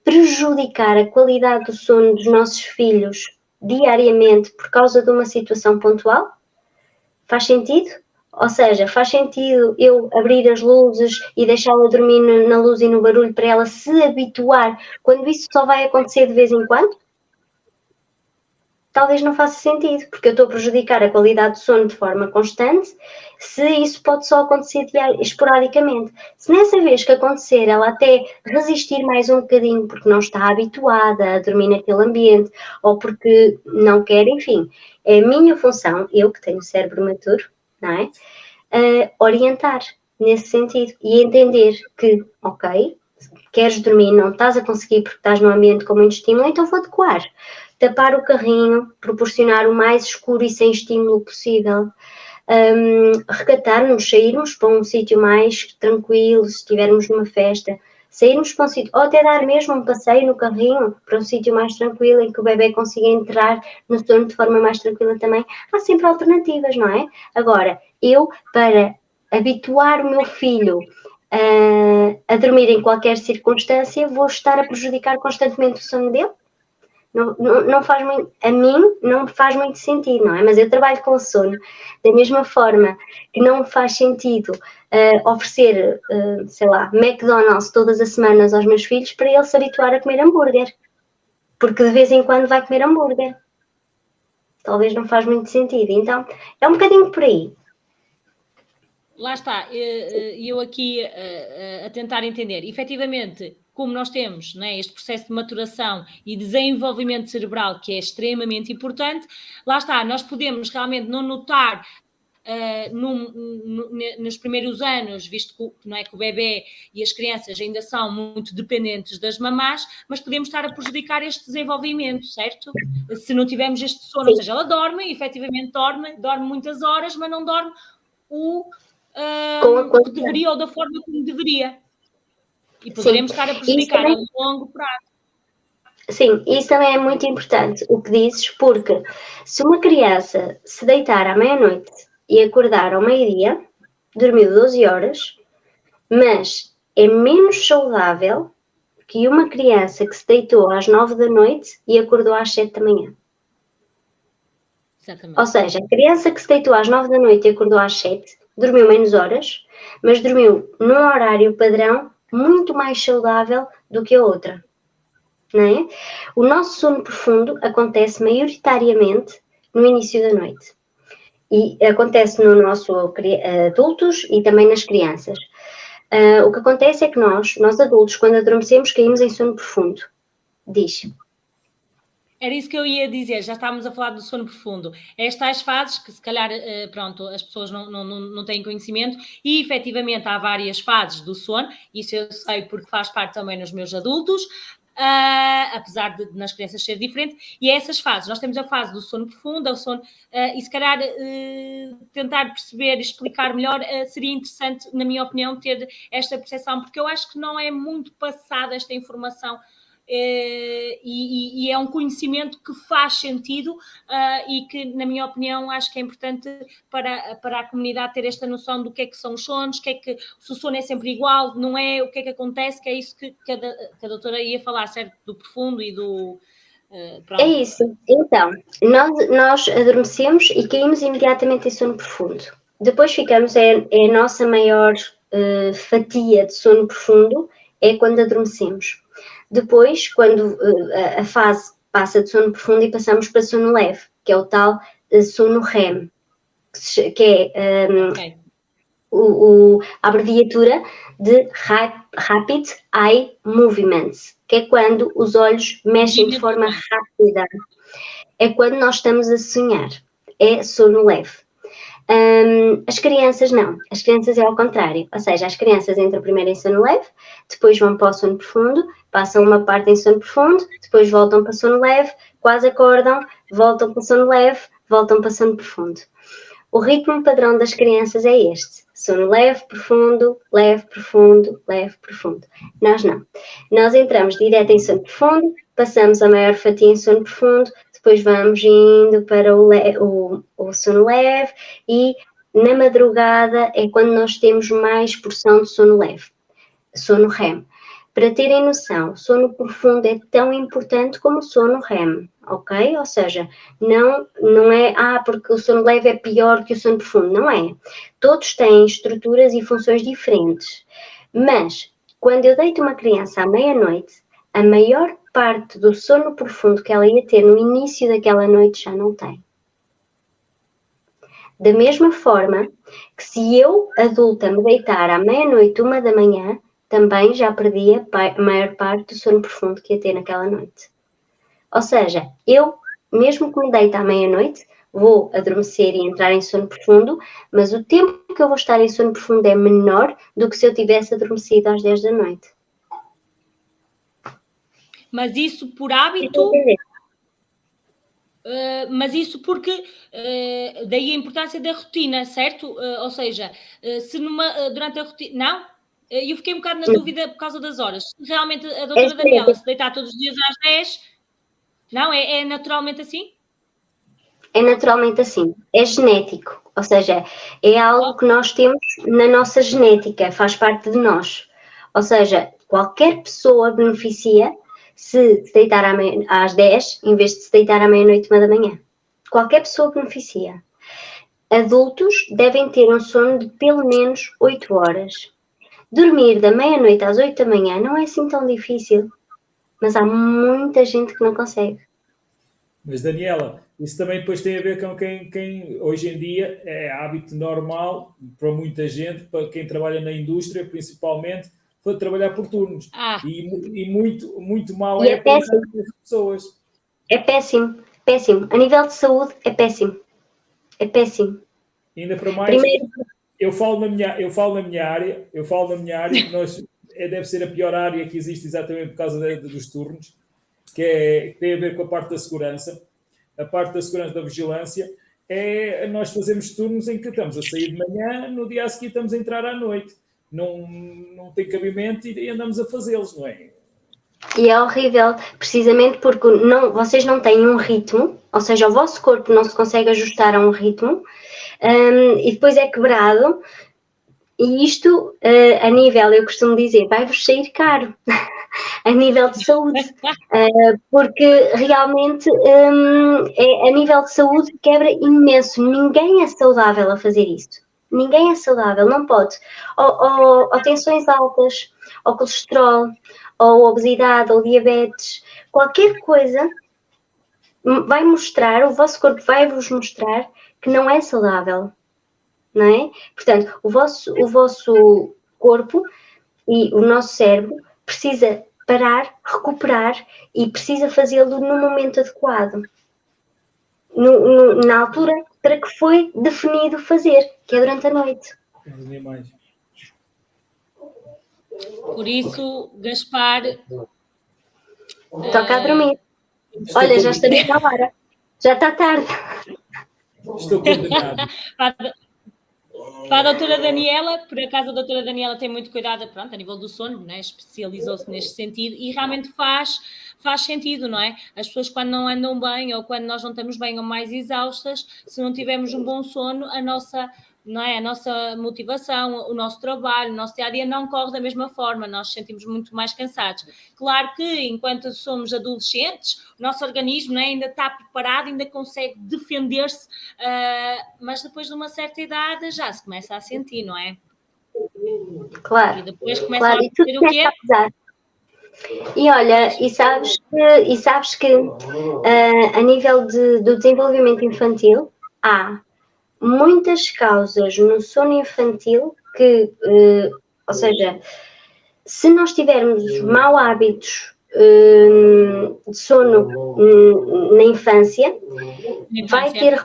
prejudicar a qualidade do sono dos nossos filhos diariamente por causa de uma situação pontual? Faz sentido? Ou seja, faz sentido eu abrir as luzes e deixá-la dormir na luz e no barulho para ela se habituar, quando isso só vai acontecer de vez em quando? talvez não faça sentido, porque eu estou a prejudicar a qualidade do sono de forma constante, se isso pode só acontecer esporadicamente. Se nessa vez que acontecer, ela até resistir mais um bocadinho porque não está habituada a dormir naquele ambiente, ou porque não quer, enfim, é a minha função, eu que tenho cérebro maturo, não é? Orientar nesse sentido e entender que, ok, queres dormir, não estás a conseguir porque estás num ambiente com muito estímulo, então vou adequar. Tapar o carrinho, proporcionar o mais escuro e sem estímulo possível, recatar-nos, sairmos para um sítio mais tranquilo, se estivermos numa festa, sairmos para um sítio, ou até dar mesmo um passeio no carrinho para um sítio mais tranquilo, em que o bebê consiga entrar no sono de forma mais tranquila também. Há sempre alternativas, não é? Agora, eu, para habituar o meu filho a dormir em qualquer circunstância, vou estar a prejudicar constantemente o sono dele? Não faz muito, a mim não faz muito sentido, não é? Mas eu trabalho com o sono da mesma forma que não faz sentido oferecer, sei lá, McDonald's todas as semanas aos meus filhos para ele se habituar a comer hambúrguer, porque de vez em quando vai comer hambúrguer. Talvez não faz muito sentido. Então, é um bocadinho por aí. Lá está, eu aqui a tentar entender, efetivamente, como nós temos, né, este processo de maturação e desenvolvimento cerebral que é extremamente importante, lá está, nós podemos realmente não notar nos primeiros anos, visto que, não é, que o bebê e as crianças ainda são muito dependentes das mamás, mas podemos estar a prejudicar este desenvolvimento, certo? Se não tivermos este sono, ou seja, ela dorme, efetivamente dorme muitas horas, mas não dorme o que deveria ou da forma como deveria. E poderemos estar a prejudicar a longo prazo. Sim, isso também é muito importante o que dizes, porque se uma criança se deitar à meia-noite e acordar ao meio-dia, dormiu 12 horas, mas é menos saudável que uma criança que se deitou às 9 da noite e acordou às 7 da manhã. Exatamente. Ou seja, a criança que se deitou às 9 da noite e acordou às 7, dormiu menos horas, mas dormiu num horário padrão muito mais saudável do que a outra. Não é? O nosso sono profundo acontece maioritariamente no início da noite. E acontece no nosso adultos e também nas crianças. O que acontece é que nós adultos, quando adormecemos, caímos em sono profundo. Diz. Era isso que eu ia dizer, já estávamos a falar do sono profundo. Estas fases que se calhar, pronto, as pessoas não têm conhecimento e efetivamente há várias fases do sono, isso eu sei porque faz parte também nos meus adultos, apesar de nas crianças ser diferente, e é essas fases, nós temos a fase do sono profundo, o sono, e se calhar tentar perceber, explicar melhor, seria interessante, na minha opinião, ter esta percepção, porque eu acho que não é muito passada esta informação, e é um conhecimento que faz sentido e que, na minha opinião, acho que é importante para a comunidade ter esta noção do que é que são os sonos, que se o sono é sempre igual, não é, o que é que acontece, que é isso que a doutora ia falar, certo? Do profundo e do... É isso. Então, nós adormecemos e caímos imediatamente em sono profundo. Depois ficamos, é a nossa maior fatia de sono profundo, é quando adormecemos. Depois, quando a fase passa de sono profundo e passamos para sono leve, que é o tal sono REM, que é a abreviatura de Rapid Eye Movements, que é quando os olhos mexem de forma rápida. É quando nós estamos a sonhar. É sono leve. As crianças não, as crianças é ao contrário, ou seja, as crianças entram primeiro em sono leve, depois vão para o sono profundo, passam uma parte em sono profundo, depois voltam para sono leve, quase acordam, voltam para sono leve, voltam para sono profundo. O ritmo padrão das crianças é este, sono leve, profundo, leve, profundo, leve, profundo. Nós não, nós entramos direto em sono profundo, passamos a maior fatia em sono profundo, depois vamos indo para o sono leve e na madrugada é quando nós temos mais porção de sono leve, sono REM. Para terem noção, o sono profundo é tão importante como o sono REM, ok? Ou seja, não é, porque o sono leve é pior que o sono profundo, não é. Todos têm estruturas e funções diferentes, mas quando eu deito uma criança à meia-noite, a maior parte do sono profundo que ela ia ter no início daquela noite já não tem. Da mesma forma que se eu, adulta, me deitar à meia-noite, 1h, também já perdi a maior parte do sono profundo que ia ter naquela noite. Ou seja, eu, mesmo que me deite à meia-noite, vou adormecer e entrar em sono profundo, mas o tempo que eu vou estar em sono profundo é menor do que se eu tivesse adormecido às 10 da noite. Mas isso por hábito... mas isso porque daí a importância da rotina, certo? Ou seja, se durante a rotina... Não? Eu fiquei um bocado na dúvida por causa das horas. Se realmente a doutora Daniela se deitar todos os dias às 10, não? É naturalmente assim? É naturalmente assim. É genético. Ou seja, é algo que nós temos na nossa genética, faz parte de nós. Ou seja, qualquer pessoa beneficia se deitar às 10 em vez de se deitar à meia-noite, 1h. Qualquer pessoa beneficia. Adultos devem ter um sono de pelo menos 8 horas. Dormir da meia-noite às 8 da manhã não é assim tão difícil, mas há muita gente que não consegue. Mas, Daniela, isso também depois tem a ver com quem hoje em dia é hábito normal para muita gente, para quem trabalha na indústria, principalmente, para trabalhar por turnos. E muito mal é para as pessoas. É péssimo, péssimo. A nível de saúde, é péssimo. É péssimo. Ainda para mais, primeiro... eu falo na minha área, que nós, deve ser a pior área que existe exatamente por causa dos turnos, que tem a ver com a parte da segurança. A parte da segurança da vigilância é nós fazemos turnos em que estamos a sair de manhã, no dia a seguir estamos a entrar à noite. Não tem cabimento e andamos a fazê-los, não é? E é horrível, precisamente porque vocês não têm um ritmo, ou seja, o vosso corpo não se consegue ajustar a um ritmo, e depois é quebrado. E isto, a nível, eu costumo dizer, vai-vos sair caro, a nível de saúde, porque realmente a nível de saúde quebra imenso. Ninguém é saudável a fazer isto. Ninguém é saudável, não pode. Ou tensões altas, ou colesterol, ou obesidade, ou diabetes, qualquer coisa vai mostrar, o vosso corpo vai-vos mostrar que não é saudável. Não é? Portanto, o vosso corpo e o nosso cérebro precisa parar, recuperar e precisa fazê-lo no momento adequado. Na altura para que foi definido fazer, que é durante a noite. Por isso, Gaspar... Toca a dormir. Olha, já estaria na hora. Já está tarde. Estou condenado. Para a doutora Daniela, por acaso a doutora Daniela tem muito cuidado, pronto, a nível do sono, né? Especializou-se neste sentido e realmente faz sentido, não é? As pessoas quando não andam bem ou quando nós não estamos bem ou mais exaustas, se não tivermos um bom sono, a nossa motivação, o nosso trabalho, o nosso dia-a-dia não corre da mesma forma, nós nos sentimos muito mais cansados. Claro que enquanto somos adolescentes, o nosso organismo, né, ainda está preparado, ainda consegue defender-se, mas depois de uma certa idade já se começa a sentir, não é? Claro, e depois começa claro, e tudo começa a pesar. E olha, e sabes que a nível do desenvolvimento infantil há muitas causas no sono infantil que, ou seja, se nós tivermos maus hábitos de sono na infância, vai ter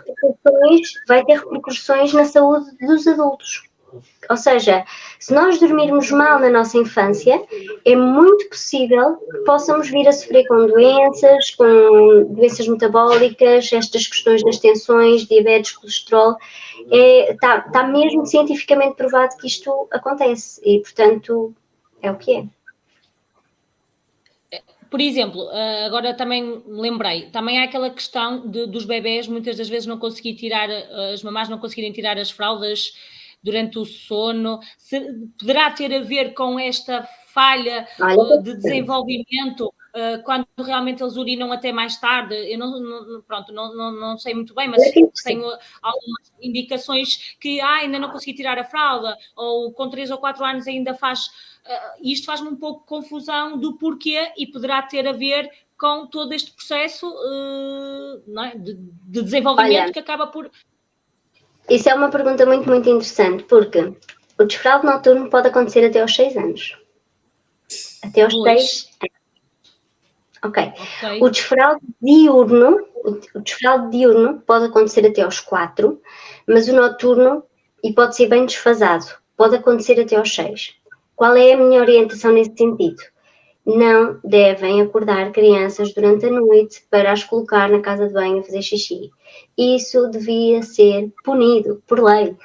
repercussões na saúde dos adultos. Ou seja, se nós dormirmos mal na nossa infância, é muito possível que possamos vir a sofrer com doenças metabólicas, estas questões das tensões, diabetes, colesterol. Está mesmo cientificamente provado que isto acontece e, portanto, é o que é. Por exemplo, agora também me lembrei, também há aquela questão dos bebés muitas das vezes não conseguir tirar, as mamás não conseguirem tirar as fraldas durante o sono. Poderá ter a ver com esta falha de desenvolvimento quando realmente eles urinam até mais tarde. Eu não sei muito bem, mas tenho algumas indicações que ainda não consegui tirar a fralda, ou com 3 ou 4 anos ainda faz. Isto faz-me um pouco confusão do porquê e poderá ter a ver com todo este processo não é? de desenvolvimento que acaba por... Isso é uma pergunta muito, muito interessante, porque o desfraldo noturno pode acontecer até aos 6 anos. Até aos 6 anos. Ok. O desfraldo diurno pode acontecer até aos 4, mas o noturno, e pode ser bem desfasado, pode acontecer até aos 6. Qual é a minha orientação nesse sentido? Não devem acordar crianças durante a noite para as colocar na casa de banho a fazer xixi. Isso devia ser punido por lei.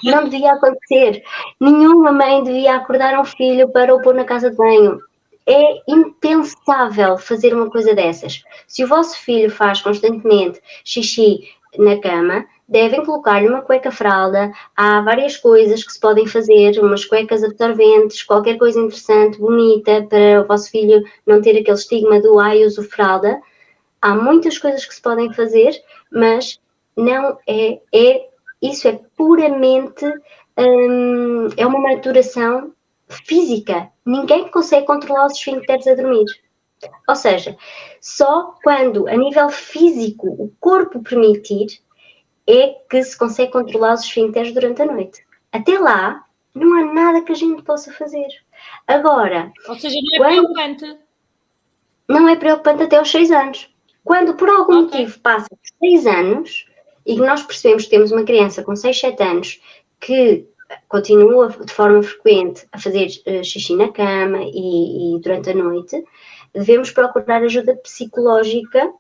Não devia acontecer. Nenhuma mãe devia acordar um filho para o pôr na casa de banho. É impensável fazer uma coisa dessas. Se o vosso filho faz constantemente xixi na cama, devem colocar-lhe uma cueca-fralda. Há várias coisas que se podem fazer, umas cuecas absorventes, qualquer coisa interessante, bonita, para o vosso filho não ter aquele estigma do uso fralda. Há muitas coisas que se podem fazer, mas não isso é puramente é uma maturação física. Ninguém consegue controlar os esfíncteres a dormir. Ou seja, só quando a nível físico o corpo permitir é que se consegue controlar os esfíncteres durante a noite. Até lá, não há nada que a gente possa fazer. Agora... Ou seja, não é preocupante? Não é preocupante até aos 6 anos. Quando, por algum motivo, passa os 6 anos e que nós percebemos que temos uma criança com 6, 7 anos que continua de forma frequente a fazer xixi na cama e durante a noite, devemos procurar ajuda psicológica,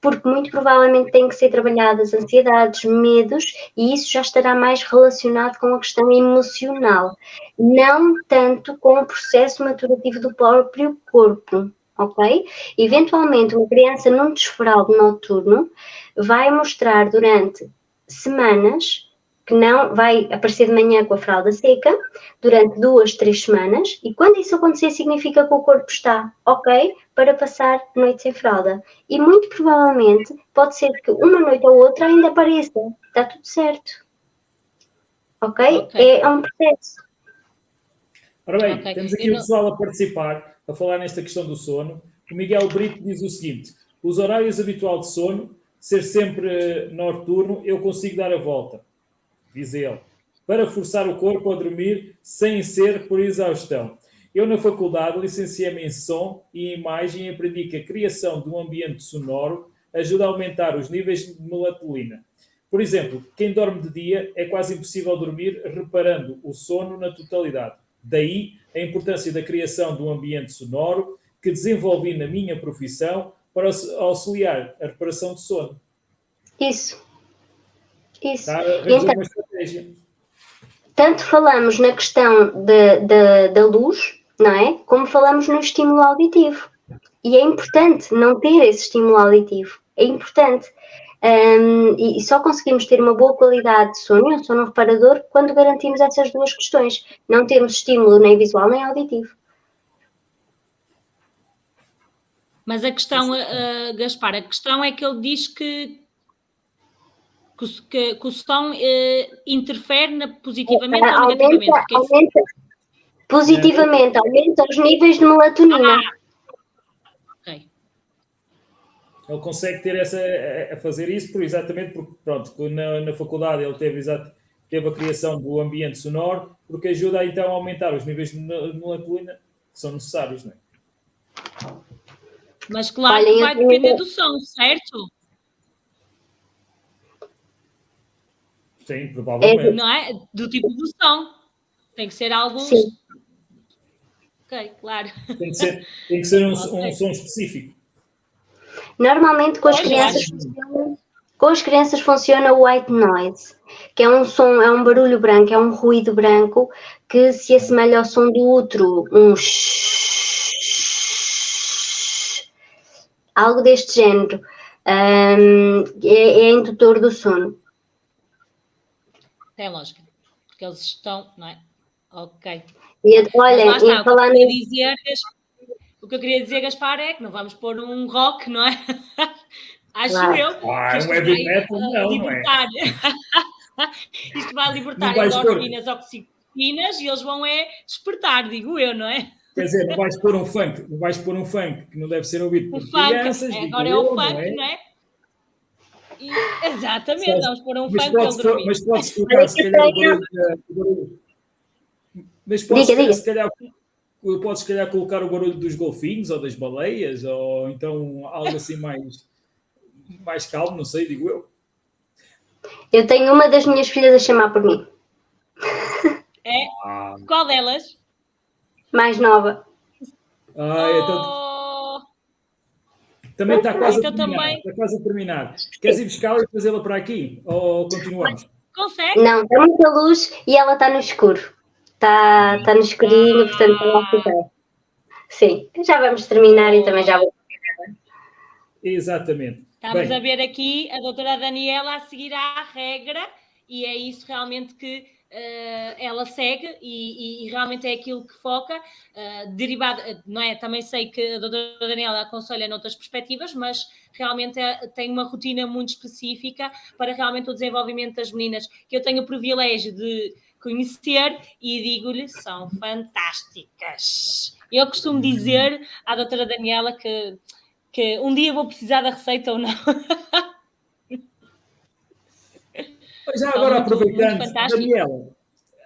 porque muito provavelmente têm que ser trabalhadas ansiedades, medos, e isso já estará mais relacionado com a questão emocional, não tanto com o processo maturativo do próprio corpo. Ok? Eventualmente, uma criança num desfraldo noturno vai mostrar durante semanas que não vai aparecer de manhã com a fralda seca, durante 2, 3 semanas, e quando isso acontecer significa que o corpo está ok para passar noite sem fralda. E muito provavelmente pode ser que uma noite ou outra ainda apareça. Está tudo certo. Ok? É um processo. Ora bem, temos aqui o pessoal a participar, a falar nesta questão do sono. O Miguel Brito diz o seguinte: os horários habitual de sono, ser sempre noturno, eu consigo dar a volta, diz ele, para forçar o corpo a dormir sem ser por exaustão. Eu, na faculdade, licenciei-me em som e imagem e aprendi que a criação de um ambiente sonoro ajuda a aumentar os níveis de melatonina. Por exemplo, quem dorme de dia é quase impossível dormir reparando o sono na totalidade. Daí a importância da criação de um ambiente sonoro que desenvolvi na minha profissão para auxiliar a reparação de sono. Isso. Está a arranjar uma estratégia. Tanto falamos na questão da luz, não é? Como falamos no estímulo auditivo. E é importante não ter esse estímulo auditivo. É importante. E só conseguimos ter uma boa qualidade de sono, um sono reparador, quando garantimos essas duas questões. Não temos estímulo nem visual nem auditivo. Mas a questão, Gaspar, a questão é que ele diz que o som interfere positivamente ou negativamente? Positivamente, aumenta os níveis de melatonina. Ok. Ele consegue ter a fazer isso exatamente porque, pronto, na faculdade ele teve a criação do ambiente sonoro, porque ajuda então a aumentar os níveis de melatonina que são necessários, não é? Mas claro que vai depender do som, certo? Sim, provavelmente. Não é? Do tipo do som. Tem que ser algo... Sim. Ok, claro. Tem que ser um som específico. Normalmente com as crianças funciona o white noise, que é um som, é um barulho branco, é um ruído branco que se assemelha ao som do útero, algo deste género. É indutor do sono. Tem lógica, porque eles estão, não é? Ok. E olha, falar O que eu queria dizer, Gaspar, é que não vamos pôr um rock, não é? Acho Claro. eu que isto Um heavy vai metal, não é? libertar. Isto vai Não libertar vais pôr, endorfinas, oxitocinas e eles vão despertar, digo eu, não é? quer dizer, não vais pôr um funk que não deve ser ouvido O por funk, crianças, agora digo é o eu, não funk, é? não é? Exatamente, vamos pôr um Mas funk para ele dormir. mas podes Olha colocar, se que eu calhar, tenho. mas podes, Diga, diga. se calhar, podes, se calhar, colocar o barulho dos golfinhos ou das baleias, ou então algo assim mais calmo, não sei, digo eu. Eu tenho uma das minhas filhas a chamar por mim. É? Ah, Qual delas? Mais nova. então Oh, também está quase a então terminar. também Está quase a terminar. Queres ir buscá-la e trazê-la para aqui? Ou continuamos? consegue? Não, está muita luz e ela está no escuro. Está no escurinho, portanto está lá a ficar. Sim, já vamos terminar e também já vou. Exatamente. Estamos Bem, a ver aqui a doutora Daniela a seguir à regra e é isso realmente que ela segue e realmente é aquilo que foca, derivado, não é? Também sei que a doutora Daniela aconselha noutras perspectivas, mas realmente tem uma rotina muito específica para realmente o desenvolvimento das meninas, que eu tenho o privilégio de conhecer e digo-lhe, são fantásticas. Eu costumo dizer à doutora Daniela que um dia vou precisar da receita ou não. já São agora muito, muito aproveitando, fantásticos. Daniela,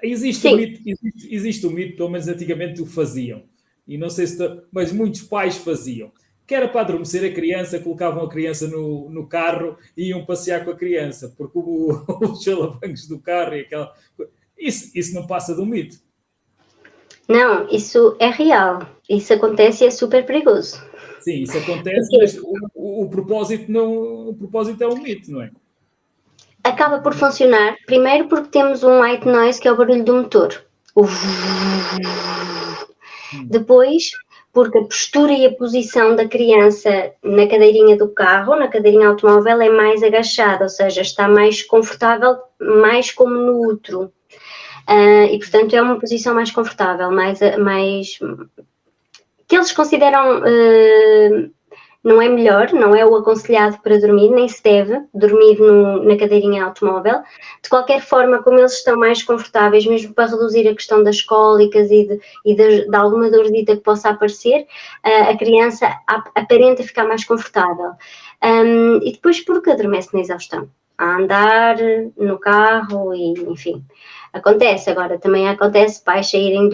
Sim, existe um mito, pelo menos antigamente o faziam. E não sei se, mas muitos pais faziam. Que era para adormecer a criança, colocavam a criança no carro e iam passear com a criança, porque os alavancos do carro e aquela. Isso não passa de um mito. não, isso é real. Isso acontece e é super perigoso. Sim, isso acontece, Porquê? mas o propósito não, o propósito é um mito, não é? Acaba por funcionar, primeiro porque temos um white noise, que é o barulho do motor. Depois, porque a postura e a posição da criança na cadeirinha do carro, na cadeirinha automóvel, é mais agachada, ou seja, está mais confortável, mais como no útero. E, portanto, é uma posição mais confortável, mais que eles consideram não é melhor, não é o aconselhado para dormir, nem se deve dormir na cadeirinha automóvel. De qualquer forma, como eles estão mais confortáveis, mesmo para reduzir a questão das cólicas e de alguma dordita que possa aparecer, a criança aparenta ficar mais confortável. E depois porque adormece na exaustão, a andar no carro e, enfim... Acontece, agora também acontece pais saírem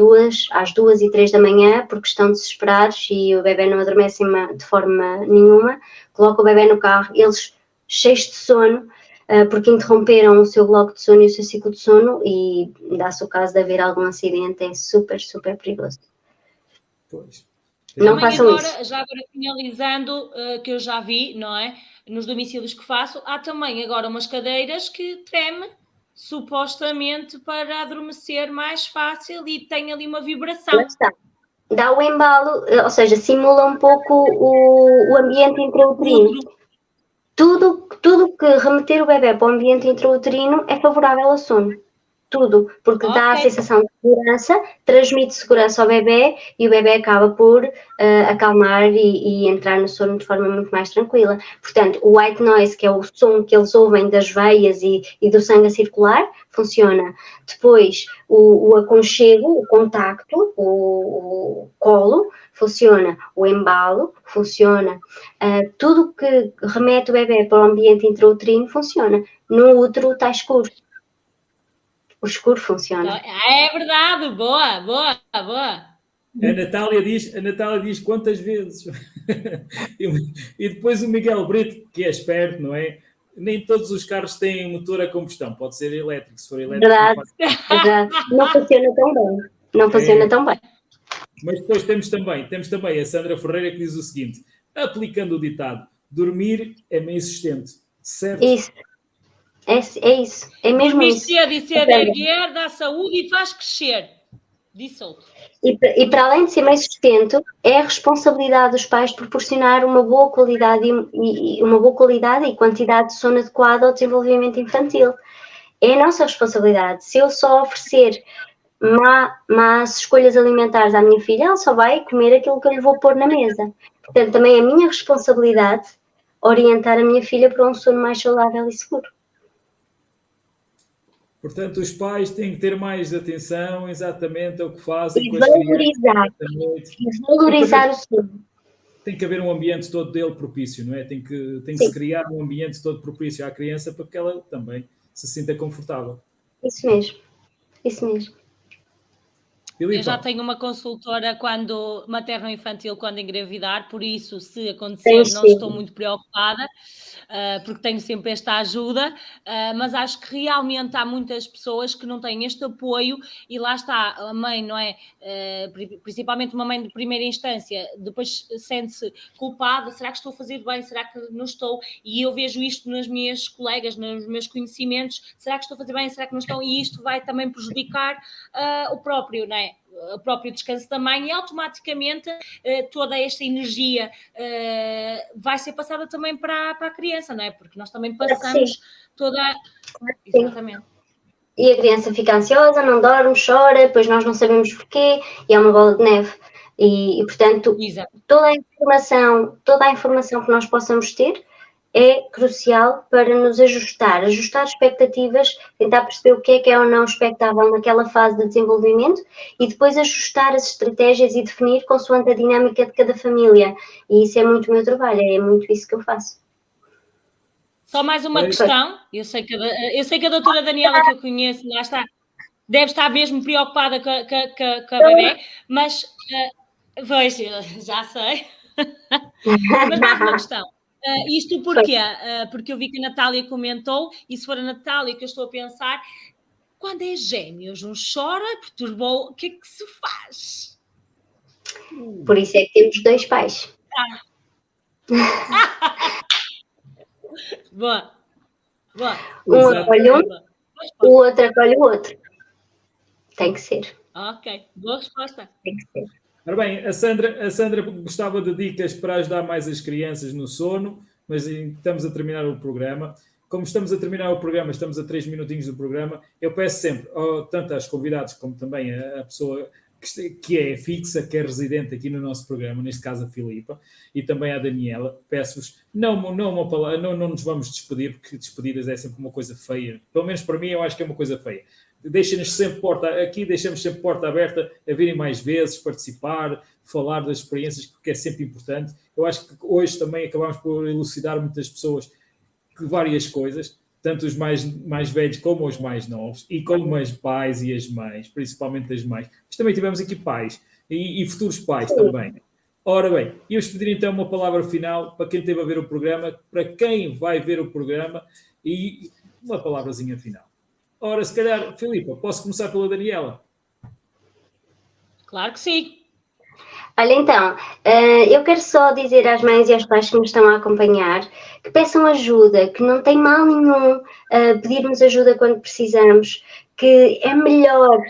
às 2 e 3 da manhã porque estão desesperados e o bebê não adormece de forma nenhuma, colocam o bebê no carro, eles cheios de sono, porque interromperam o seu bloco de sono e o seu ciclo de sono e dá-se o caso de haver algum acidente, é super, super perigoso. Pois. Não Também façam agora, isso. já agora finalizando, que eu já vi, não é? Nos domicílios que faço, há também agora umas cadeiras que treme supostamente para adormecer mais fácil e tem ali uma vibração. Lá está. Dá o embalo, ou seja, simula um pouco o ambiente intrauterino. Tudo que remeter o bebê para o ambiente intrauterino é favorável ao sono. Tudo, porque dá a sensação de segurança, transmite segurança ao bebê e o bebê acaba por acalmar e entrar no sono de forma muito mais tranquila. Portanto, o white noise, que é o som que eles ouvem das veias e do sangue a circular, funciona. Depois, o aconchego, o contacto, o colo, funciona. O embalo, funciona. Tudo que remete o bebê para o ambiente intrauterino, funciona. No útero está escuro. O escuro funciona. É verdade, boa, boa, boa. A Natália diz quantas vezes. E depois o Miguel Brito, que é esperto, não é? Nem todos os carros têm motor a combustão, pode ser elétrico. Se for elétrico, Verdade, não funciona tão bem. Não funciona tão bem. Mas depois temos também a Sandra Ferreira que diz o seguinte: aplicando o ditado, dormir é meio sustento, certo? Isso. É isso. É mesmo Dormir isso. cedo e cedo é guerra, dá saúde e faz crescer. Dissolto. E para além de ser meio sustento, é a responsabilidade dos pais proporcionar uma boa qualidade e quantidade de sono adequada ao desenvolvimento infantil. É a nossa responsabilidade. Se eu só oferecer más escolhas alimentares à minha filha, ela só vai comer aquilo que eu lhe vou pôr na mesa. Portanto, também é a minha responsabilidade orientar a minha filha para um sono mais saudável e seguro. Portanto, os pais têm que ter mais atenção exatamente ao que fazem E com as valorizar, crianças à noite. e valorizar o sono. Tem que haver um ambiente todo dele propício, não é? Tem que Sim. se criar um ambiente todo propício à criança para que ela também se sinta confortável. Isso mesmo, isso mesmo. Filipa, Eu já tenho uma consultora quando materno-infantil quando engravidar, por isso, se acontecer, Tens não sim. estou muito preocupada, porque tenho sempre esta ajuda, mas acho que realmente há muitas pessoas que não têm este apoio e lá está, a mãe, não é? Principalmente uma mãe de primeira instância, depois sente-se culpada, será que estou a fazer bem, será que não estou? E eu vejo isto nas minhas colegas, nos meus conhecimentos, será que estou a fazer bem, será que não estou? E isto vai também prejudicar o próprio, não é? O próprio descanso da mãe e automaticamente toda esta energia vai ser passada também para a criança, não é? Porque nós também passamos toda... Exatamente. E a criança fica ansiosa, não dorme, chora, depois nós não sabemos porquê e é uma bola de neve. E portanto, Exato. toda a informação que nós possamos ter é crucial para nos ajustar expectativas, tentar perceber o que é ou não expectável naquela fase de desenvolvimento e depois ajustar as estratégias e definir consoante a dinâmica de cada família. E isso é muito o meu trabalho, é muito isso que eu faço. Só mais uma questão, eu sei que a doutora Daniela, que eu conheço, lá está, deve estar mesmo preocupada com a bebê, mas, pois, já sei, mas mais uma questão. Isto porquê? Porque eu vi que a Natália comentou, e se for a Natália que eu estou a pensar, quando é gêmeos, um chora, perturbou, o que é que se faz? Por isso é que temos 2 pais. Boa. Um acolhe um, o outro acolhe o outro. Tem que ser. Ok, boa resposta. Tem que ser. Ora bem, a Sandra gostava de dicas para ajudar mais as crianças no sono, mas estamos a terminar o programa. Como estamos a terminar o programa, estamos a 3 minutinhos do programa, eu peço sempre, tanto aos convidados como também a pessoa que é fixa, que é residente aqui no nosso programa, neste caso a Filipa, e também à Daniela, peço-vos, não nos vamos despedir, porque despedidas é sempre uma coisa feia. Pelo menos para mim, eu acho que é uma coisa feia. Deixem-nos sempre deixamos sempre porta aberta a virem mais vezes, participar, falar das experiências, que é sempre importante. Eu acho que hoje também acabamos por elucidar muitas pessoas que várias coisas, tanto os mais velhos como os mais novos, e como os pais e as mães, principalmente as mães. Mas também tivemos aqui pais e futuros pais também. Ora bem, eu-vos pedir então uma palavra final para quem esteve a ver o programa, para quem vai ver o programa e uma palavrazinha final. Ora, se calhar, Filipa, posso começar pela Daniela? Claro que sim. Olha, então, eu quero só dizer às mães e aos pais que nos estão a acompanhar que peçam ajuda, que não tem mal nenhum pedirmos ajuda quando precisamos, que é melhor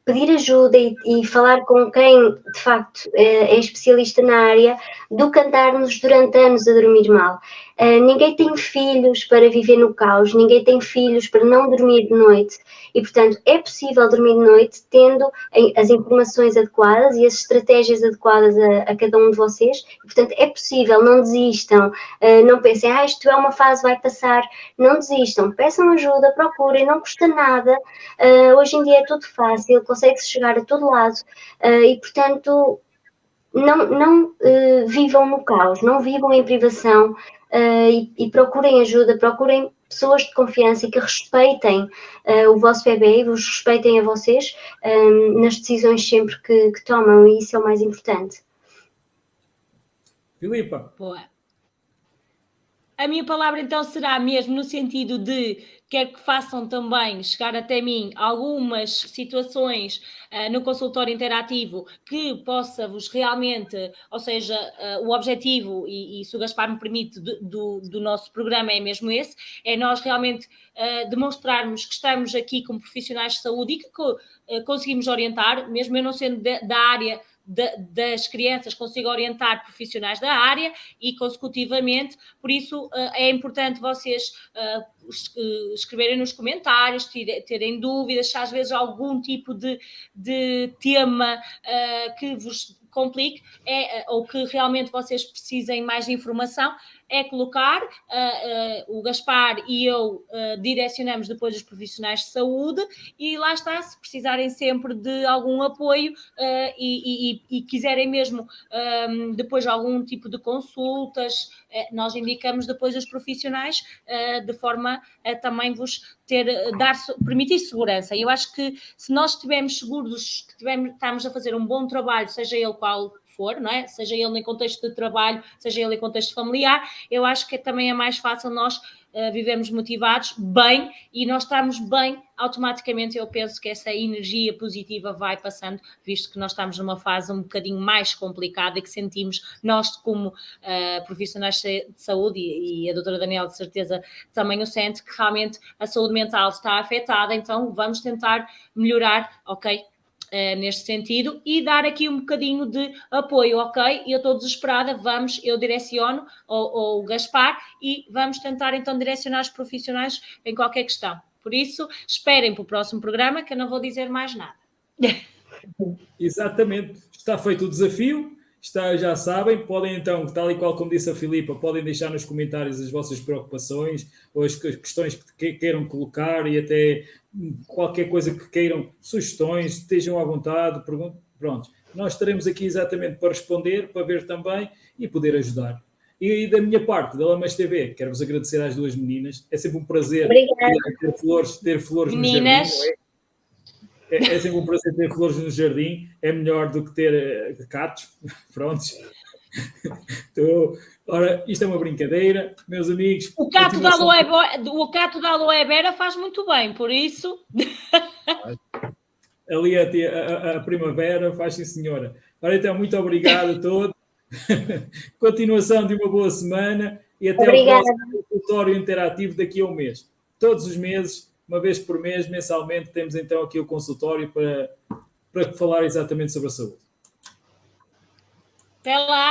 pedir ajuda e falar com quem de facto é especialista na área do que andarmos durante anos a dormir mal. Ninguém tem filhos para viver no caos, ninguém tem filhos para não dormir de noite e, portanto, é possível dormir de noite tendo as informações adequadas e as estratégias adequadas a cada um de vocês. E, portanto, é possível, não desistam, não pensem, isto é uma fase, vai passar. Não desistam, peçam ajuda, procurem, não custa nada. Hoje em dia é tudo fácil, consegue-se chegar a todo lado e, portanto, não vivam no caos, não vivam em privação e procurem ajuda, procurem pessoas de confiança e que respeitem o vosso bebê e vos respeitem a vocês nas decisões sempre que tomam, e isso é o mais importante. Filipa. Boa. A minha palavra então será mesmo no sentido de quero que façam também chegar até mim algumas situações no consultório interativo que possa-vos realmente, ou seja, o objetivo, e se o Gaspar me permite, do nosso programa é mesmo esse, é nós realmente demonstrarmos que estamos aqui como profissionais de saúde e que conseguimos orientar, mesmo eu não sendo da área das crianças, consiga orientar profissionais da área e, consecutivamente, por isso é importante vocês escreverem nos comentários, terem dúvidas, se às vezes algum tipo de tema que vos complique ou que realmente vocês precisem mais de informação, é colocar, o Gaspar e eu direcionamos depois os profissionais de saúde e lá está, se precisarem sempre de algum apoio e quiserem mesmo depois algum tipo de consultas, nós indicamos depois os profissionais de forma a também vos permitir segurança. Eu acho que se nós estivermos seguros que estamos a fazer um bom trabalho, seja ele qual for, não é? Seja ele em contexto de trabalho, seja ele em contexto familiar, eu acho que também é mais fácil nós vivemos motivados, bem, e nós estamos bem, automaticamente eu penso que essa energia positiva vai passando, visto que nós estamos numa fase um bocadinho mais complicada e que sentimos, nós como profissionais de saúde, e a doutora Daniela de certeza também o sente, que realmente a saúde mental está afetada, então vamos tentar melhorar, ok? Neste sentido, e dar aqui um bocadinho de apoio, ok? Eu estou desesperada, eu direciono ao Gaspar e vamos tentar então direcionar os profissionais em qualquer questão. Por isso, esperem para o próximo programa que eu não vou dizer mais nada. Exatamente, está feito o desafio, já sabem, podem então, tal e qual como disse a Filipa, podem deixar nos comentários as vossas preocupações ou as questões que queiram colocar e até qualquer coisa que queiram, sugestões, estejam à vontade, pronto. Nós estaremos aqui exatamente para responder, para ver também e poder ajudar. E da minha parte, da Lamas TV, quero-vos agradecer às duas meninas, é sempre um prazer ter flores no jardim, não é? É sempre um prazer ter flores no jardim, é melhor do que ter gatos, prontos. Então, ora, isto é uma brincadeira, meus amigos. O cato da aloe vera faz muito bem, por isso... Ali a primavera faz sim, senhora. Ora, então, muito obrigado a todos. Continuação de uma boa semana e até ao próximo consultório interativo daqui a um mês. Todos os meses, uma vez por mês, mensalmente, temos então aqui o consultório para falar exatamente sobre a saúde. Até lá!